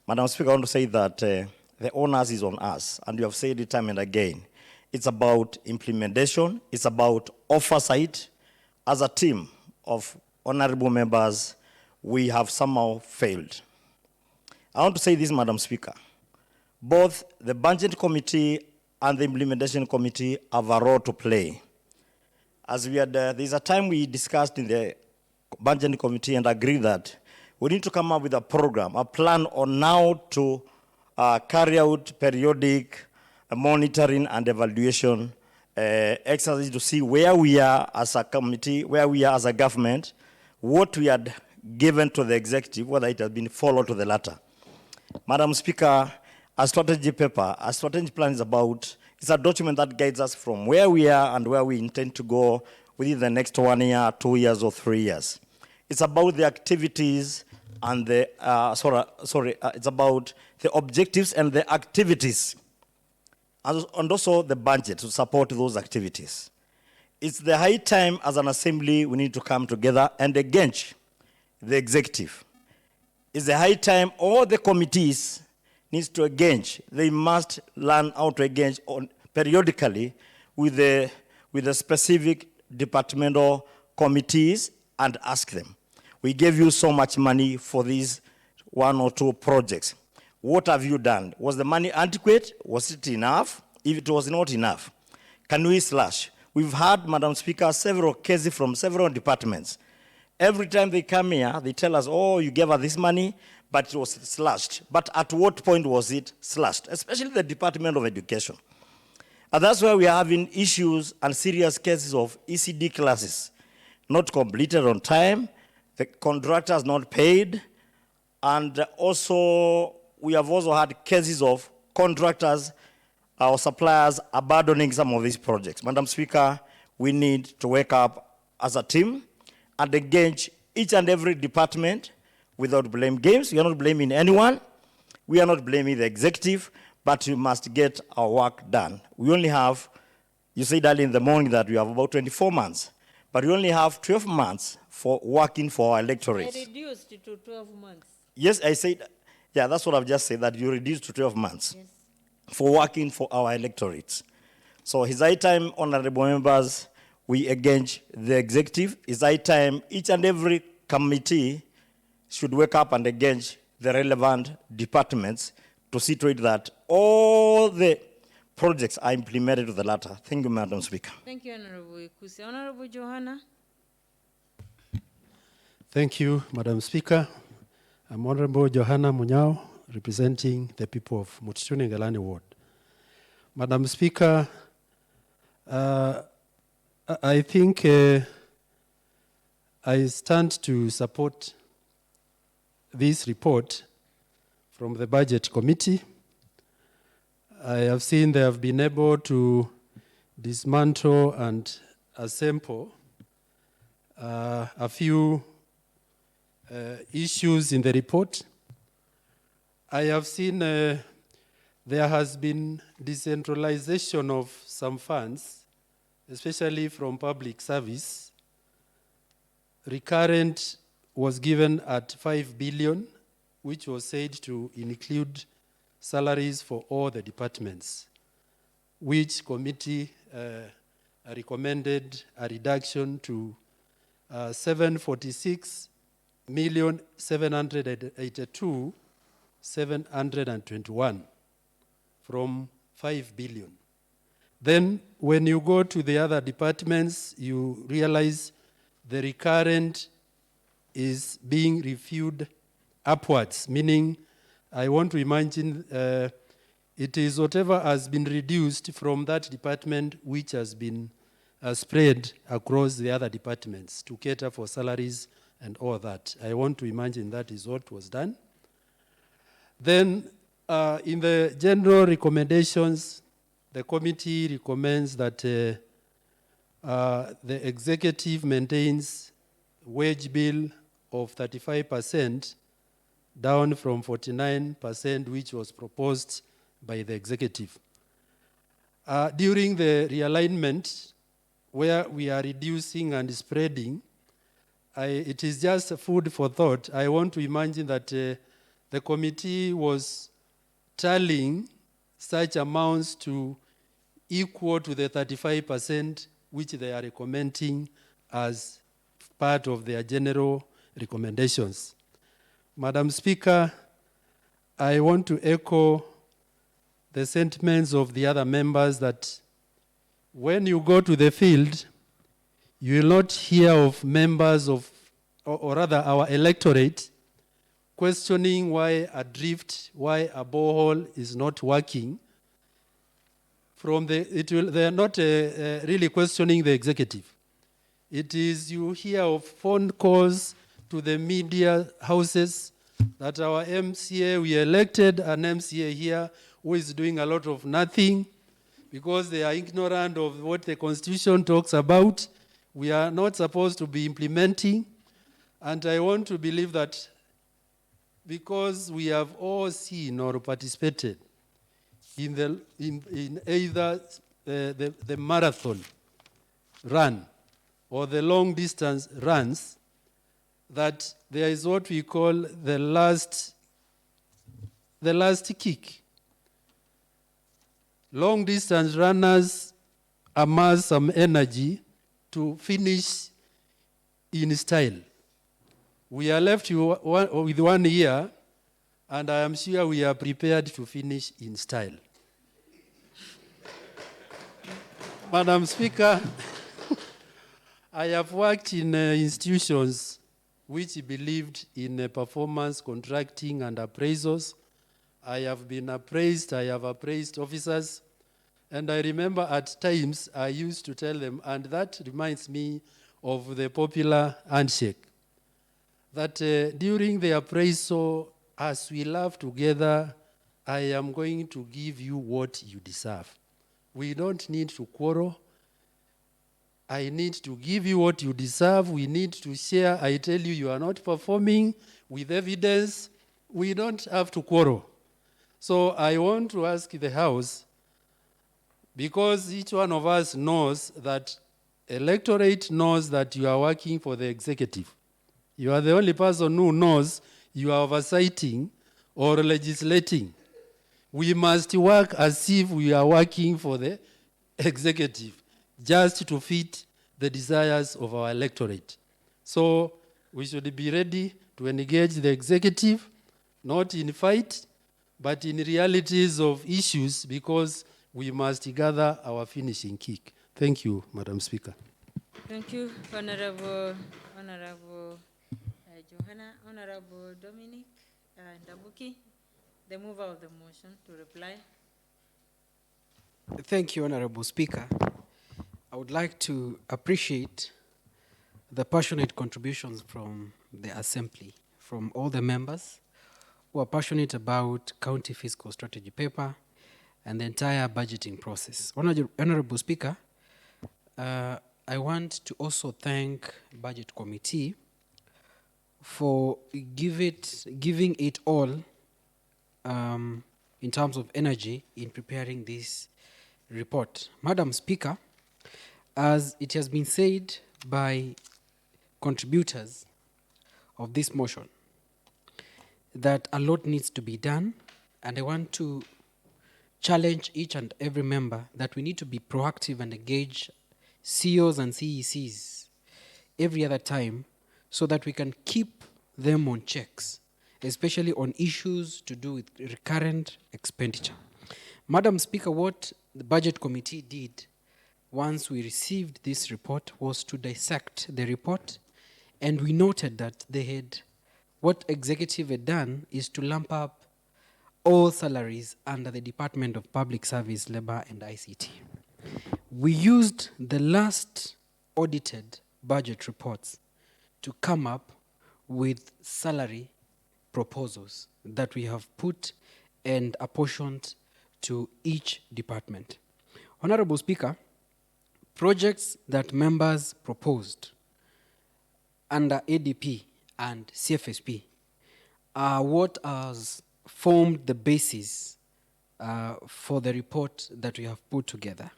Madam Speaker, I want to say that the onus is on us, and you have said it time and again. It's about implementation, it's about oversight. As a team of honorable members, we have somehow failed. I want to say this, Madam Speaker. Both the Budget Committee and the Implementation Committee have a role to play. As we had, there's a time we discussed in the Budget Committee and agreed that we need to come up with a program, a plan on how to carry out periodic monitoring and evaluation exercises to see where we are as a committee, where we are as a government, what we had given to the executive, whether it has been followed to the latter. Madam Speaker, a strategy paper, a strategy plan is about, it's a document that guides us from where we are and where we intend to go within the next 1 year, 2 years, or 3 years. It's about the activities and the, it's about the objectives and the activities, and also the budget to support those activities. It's the high time as an assembly we need to come together and engage the executive. It's the high time all the committees needs to engage. They must learn how to engage periodically with the specific departmental committees and ask them, we gave you so much money for these 1 or 2 projects. What have you done? Was the money adequate? Was it enough? If it was not enough, can we slash? We've had, Madam Speaker, several cases from several departments. Every time they come here, they tell us, oh, you gave us this money, but it was slashed. But at what point was it slashed? Especially the Department of Education. And that's why we are having issues and serious cases of ECD classes not completed on time, the contractors not paid, and also we have also had cases of contractors or suppliers abandoning some of these projects. Madam Speaker, we need to wake up as a team and engage each and every department without blame games. We are not blaming anyone. We are not blaming the executive, but we must get our work done. We only have, you said early in the morning that we have about 24 months, but we only have 12 months for working for our electorate. I reduced to 12 months. Yes, I said, yeah, that's what I've just said, that you reduced to 12 months for working for our electorates. So it's high time, honorable members, we engage the executive. It's high time each and every committee should wake up and engage the relevant departments to see to it that all the projects are implemented to the latter. Thank you, Madam Speaker. Thank you, Honorable Ikusi. Honorable Johanna. Thank you, Madam Speaker. I'm Honorable Johanna Munyao, representing the people of Mutituni Ngelani Ward. Madam Speaker, I think I stand to support this report from the Budget Committee. I have seen they have been able to dismantle and assemble a few issues in the report. I have seen there has been decentralization of some funds, especially from public service. Recurrent was given at 5 billion, which was said to include salaries for all the departments, which committee recommended a reduction to 746,782,721 from 5 billion. Then when you go to the other departments, you realize the recurrent is being reviewed upwards, meaning I want to imagine it is whatever has been reduced from that department which has been spread across the other departments to cater for salaries and all that. I want to imagine that is what was done. Then in the general recommendations, the committee recommends that the executive maintains wage bill of 35%, down from 49%, which was proposed by the executive. During the realignment, where we are reducing and spreading, it is just food for thought. I want to imagine that the committee was tallying such amounts to equal to the 35% which they are recommending as part of their general recommendations. Madam Speaker, I want to echo the sentiments of the other members that when you go to the field, you will not hear of members of, or rather our electorate, questioning why a drift, why a borehole is not working. They are not really questioning the executive. It is you hear of phone calls to the media houses that our MCA, we elected an MCA here who is doing a lot of nothing because they are ignorant of what the Constitution talks about. We are not supposed to be implementing. And I want to believe that because we have all seen or participated in either the marathon run or the long distance runs, that there is what we call the last kick. Long distance runners amass some energy to finish in style. We are left with 1 year, and I am sure we are prepared to finish in style. Madam Speaker, I have worked in institutions which believed in performance contracting and appraisals. I have been appraised, I have appraised officers, and I remember at times I used to tell them, and that reminds me of the popular handshake, that during the appraisal, as we laugh together, I am going to give you what you deserve. We don't need to quarrel. I need to give you what you deserve. We need to share. I tell you, you are not performing with evidence. We don't have to quarrel. So I want to ask the House, because each one of us knows that electorate knows that you are working for the executive. You are the only person who knows you are oversighting or legislating. We must work as if we are working for the executive, just to fit the desires of our electorate. So we should be ready to engage the executive, not in fight, but in realities of issues, because we must gather our finishing kick. Thank you, Madam Speaker. Thank you, Honorable Johanna. Honorable Dominic Ndabuki, the mover of the motion, to reply. Thank you, Honorable Speaker. I would like to appreciate the passionate contributions from the Assembly, from all the members who are passionate about county fiscal strategy paper and the entire budgeting process. Honorable Speaker, I want to also thank Budget Committee for giving it all in terms of energy in preparing this report. Madam Speaker, as it has been said by contributors of this motion, that a lot needs to be done, and I want to challenge each and every member that we need to be proactive and engage CEOs and CECs every other time so that we can keep them on checks, especially on issues to do with recurrent expenditure. Madam Speaker, what the Budget Committee did once we received this report was to dissect the report, and we noted that what executive had done is to lump up all salaries under the Department of Public Service, Labor and ICT. We used the last audited budget reports to come up with salary proposals that we have put and apportioned to each department. Honorable Speaker, projects that members proposed under ADP and CFSP are what has formed the basis for the report that we have put together.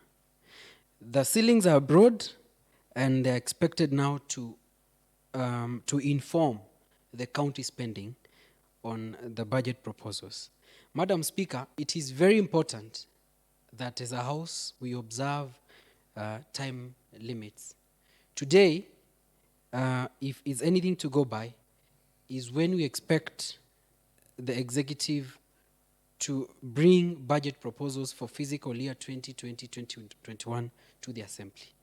The ceilings are broad, and they're expected now to inform the county spending on the budget proposals. Madam Speaker, it is very important that as a House we observe time limits. Today, if it's anything to go by, is when we expect the executive to bring budget proposals for fiscal year 2020-2021 to the Assembly.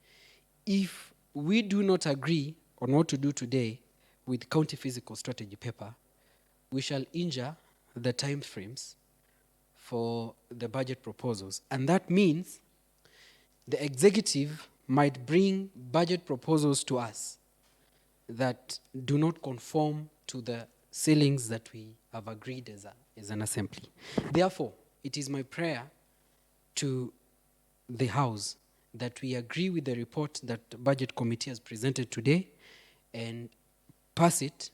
If we do not agree on what to do today with county fiscal strategy paper, we shall injure the time frames for the budget proposals. And that means the executive might bring budget proposals to us that do not conform to the ceilings that we have agreed as an assembly. Therefore, it is my prayer to the House that we agree with the report that the Budget Committee has presented today and pass it,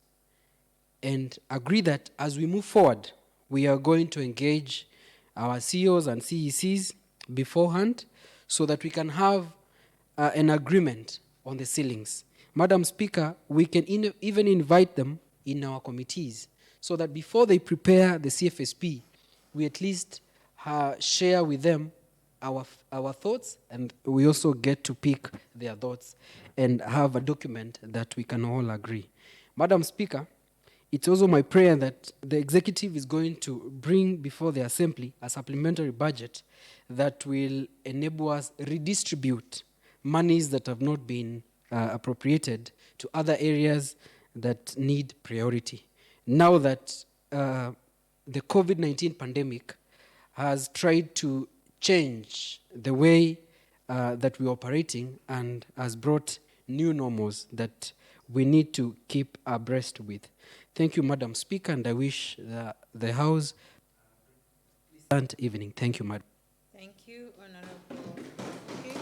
and agree that as we move forward, we are going to engage our CEOs and CECs beforehand so that we can have an agreement on the ceilings. Madam Speaker, we can even invite them in our committees so that before they prepare the CFSP, we at least share with them our thoughts, and we also get to pick their thoughts and have a document that we can all agree. Madam Speaker, it's also my prayer that the executive is going to bring before the Assembly a supplementary budget that will enable us redistribute monies that have not been appropriated to other areas that need priority. Now that the COVID-19 pandemic has tried to change the way that we're operating and has brought new normals that we need to keep abreast with. Thank you, Madam Speaker, and I wish the House a pleasant evening. Thank you, Madam. Thank you, Honorable. Okay.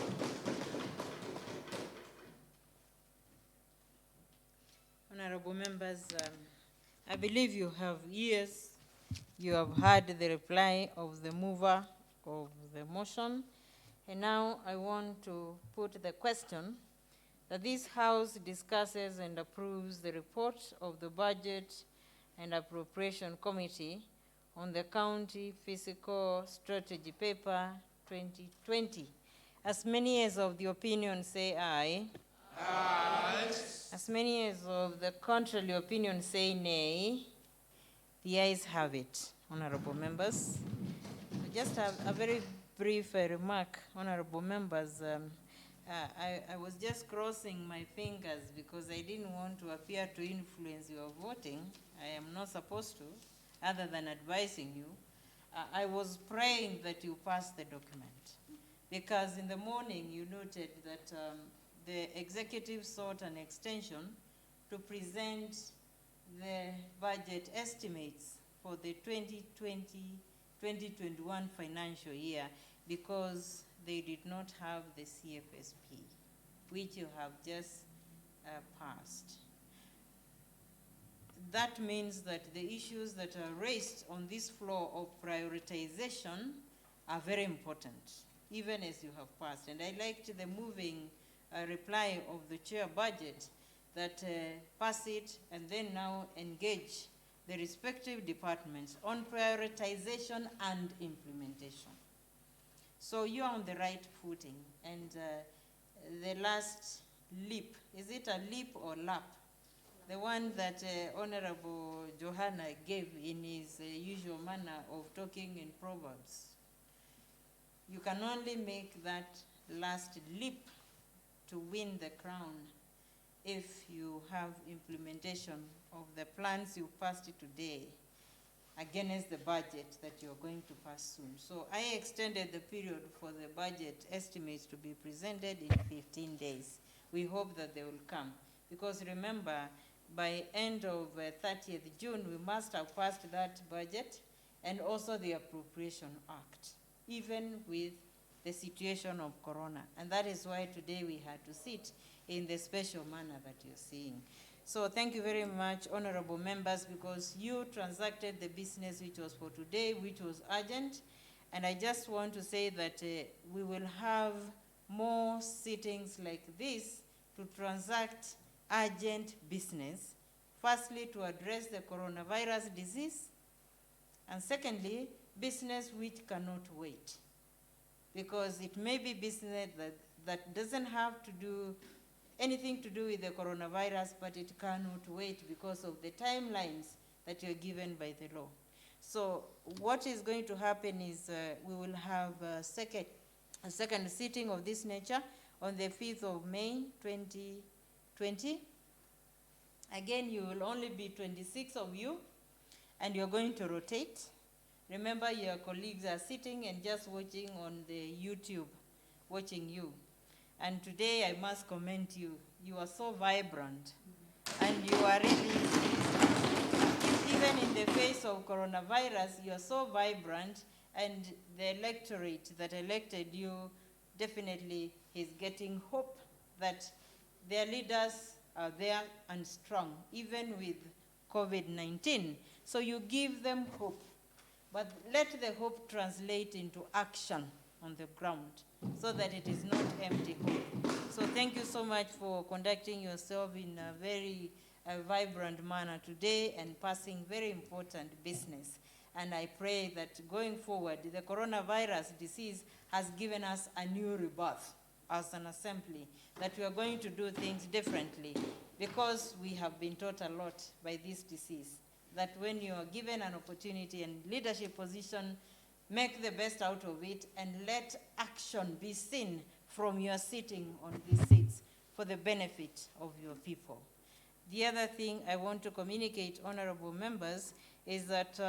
Honorable members, I believe you have ears. You have heard the reply of the mover of the motion. And now I want to put the question that this House discusses and approves the report of the Budget and Appropriation Committee on the County Fiscal Strategy Paper 2020. As many as of the opinion say aye. Aye. As many as of the contrary opinion say nay. The ayes have it, honorable members. Just a very brief remark, honorable members. I was just crossing my fingers because I didn't want to appear to influence your voting. I am not supposed to, other than advising you. I was praying that you pass the document because in the morning you noted that the executive sought an extension to present the budget estimates for the 2020-2021 financial year because they did not have the CFSP, which you have just passed. That means that the issues that are raised on this floor of prioritization are very important, even as you have passed. And I liked the moving reply of the chair budget that pass it and then now engage the respective departments on prioritization and implementation. So you are on the right footing. And the last leap, is it a leap or lap? The one that Honorable Johanna gave in his usual manner of talking in Proverbs. You can only make that last leap to win the crown if you have implementation of the plans you passed today against the budget that you're going to pass soon. So I extended the period for the budget estimates to be presented in 15 days. We hope that they will come. Because remember, by end of 30th June, we must have passed that budget and also the Appropriation Act, even with the situation of Corona. And that is why today we had to sit in the special manner that you're seeing. So thank you very much, honorable members, because you transacted the business which was for today, which was urgent. And I just want to say that we will have more sittings like this to transact urgent business. Firstly, to address the coronavirus disease. And secondly, business which cannot wait. Because it may be business that doesn't have to do anything to do with the coronavirus, but it cannot wait because of the timelines that you're given by the law. So what is going to happen is we will have a second sitting of this nature on the 5th of May 2020. Again, you will only be 26 of you, and you're going to rotate. Remember, your colleagues are sitting and just watching on the YouTube, watching you. And today, I must commend you. You are so vibrant, and you are really, even in the face of coronavirus, you are so vibrant, and the electorate that elected you definitely is getting hope that their leaders are there and strong, even with COVID-19. So you give them hope, but let the hope translate into action on the ground so that it is not empty hope. So thank you so much for conducting yourself in a very vibrant manner today and passing very important business. And I pray that going forward, the coronavirus disease has given us a new rebirth as an assembly, that we are going to do things differently because we have been taught a lot by this disease, that when you are given an opportunity and leadership position, make the best out of it and let action be seen from your sitting on these seats for the benefit of your people. The other thing I want to communicate, honorable members, is that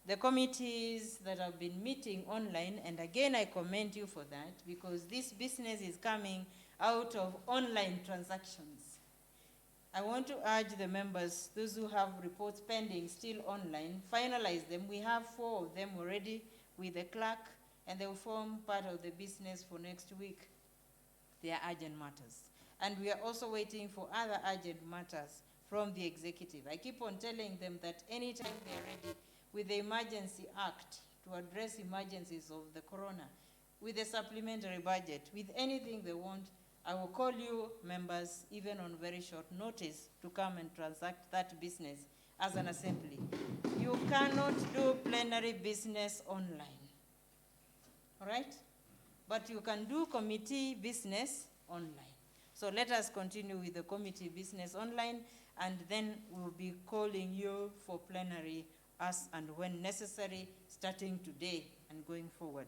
the committees that have been meeting online, and again I commend you for that, because this business is coming out of online transactions. I want to urge the members, those who have reports pending still online, finalize them. We have 4 of them already with the clerk, and they will form part of the business for next week. They are urgent matters. And we are also waiting for other urgent matters from the executive. I keep on telling them that anytime they are ready with the Emergency Act to address emergencies of the corona, with a supplementary budget, with anything they want, I will call you members, even on very short notice, to come and transact that business as an assembly. You cannot do plenary business online, all right? But you can do committee business online. So let us continue with the committee business online, and then we'll be calling you for plenary as and when necessary, starting today and going forward.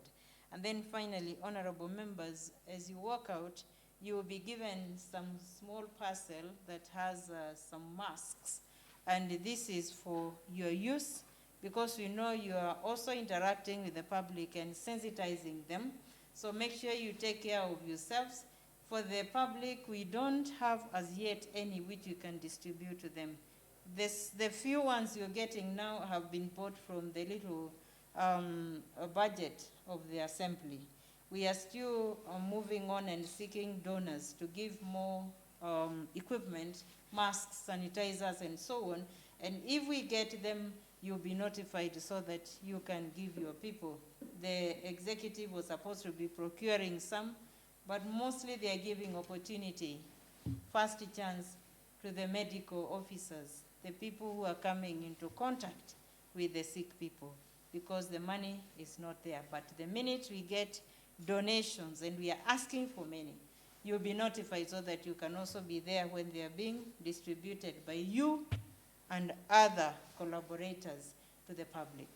And then finally, honorable members, as you walk out, you will be given some small parcel that has some masks. And this is for your use, because we know you are also interacting with the public and sensitizing them. So make sure you take care of yourselves. For the public, we don't have as yet any which you can distribute to them. The few ones you're getting now have been bought from the little budget of the assembly. We are still moving on and seeking donors to give more equipment, masks, sanitizers, and so on. And if we get them, you'll be notified so that you can give your people. The executive was supposed to be procuring some, but mostly they are giving opportunity, first chance, to the medical officers, the people who are coming into contact with the sick people, because the money is not there. But the minute we get donations, and we are asking for many, you'll be notified so that you can also be there when they are being distributed by you and other collaborators to the public.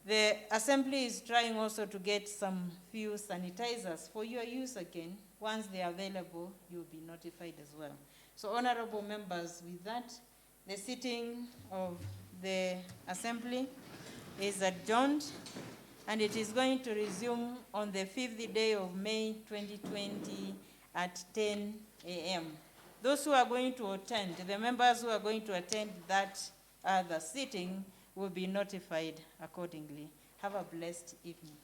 The assembly is trying also to get some few sanitizers for your use again. Once they are available, you'll be notified as well. So honorable members, with that, the sitting of the assembly is adjourned, and it is going to resume on the 5th day of May 2020 at 10 a.m. Those who are going to attend, the members who are going to attend that other sitting will be notified accordingly. Have a blessed evening.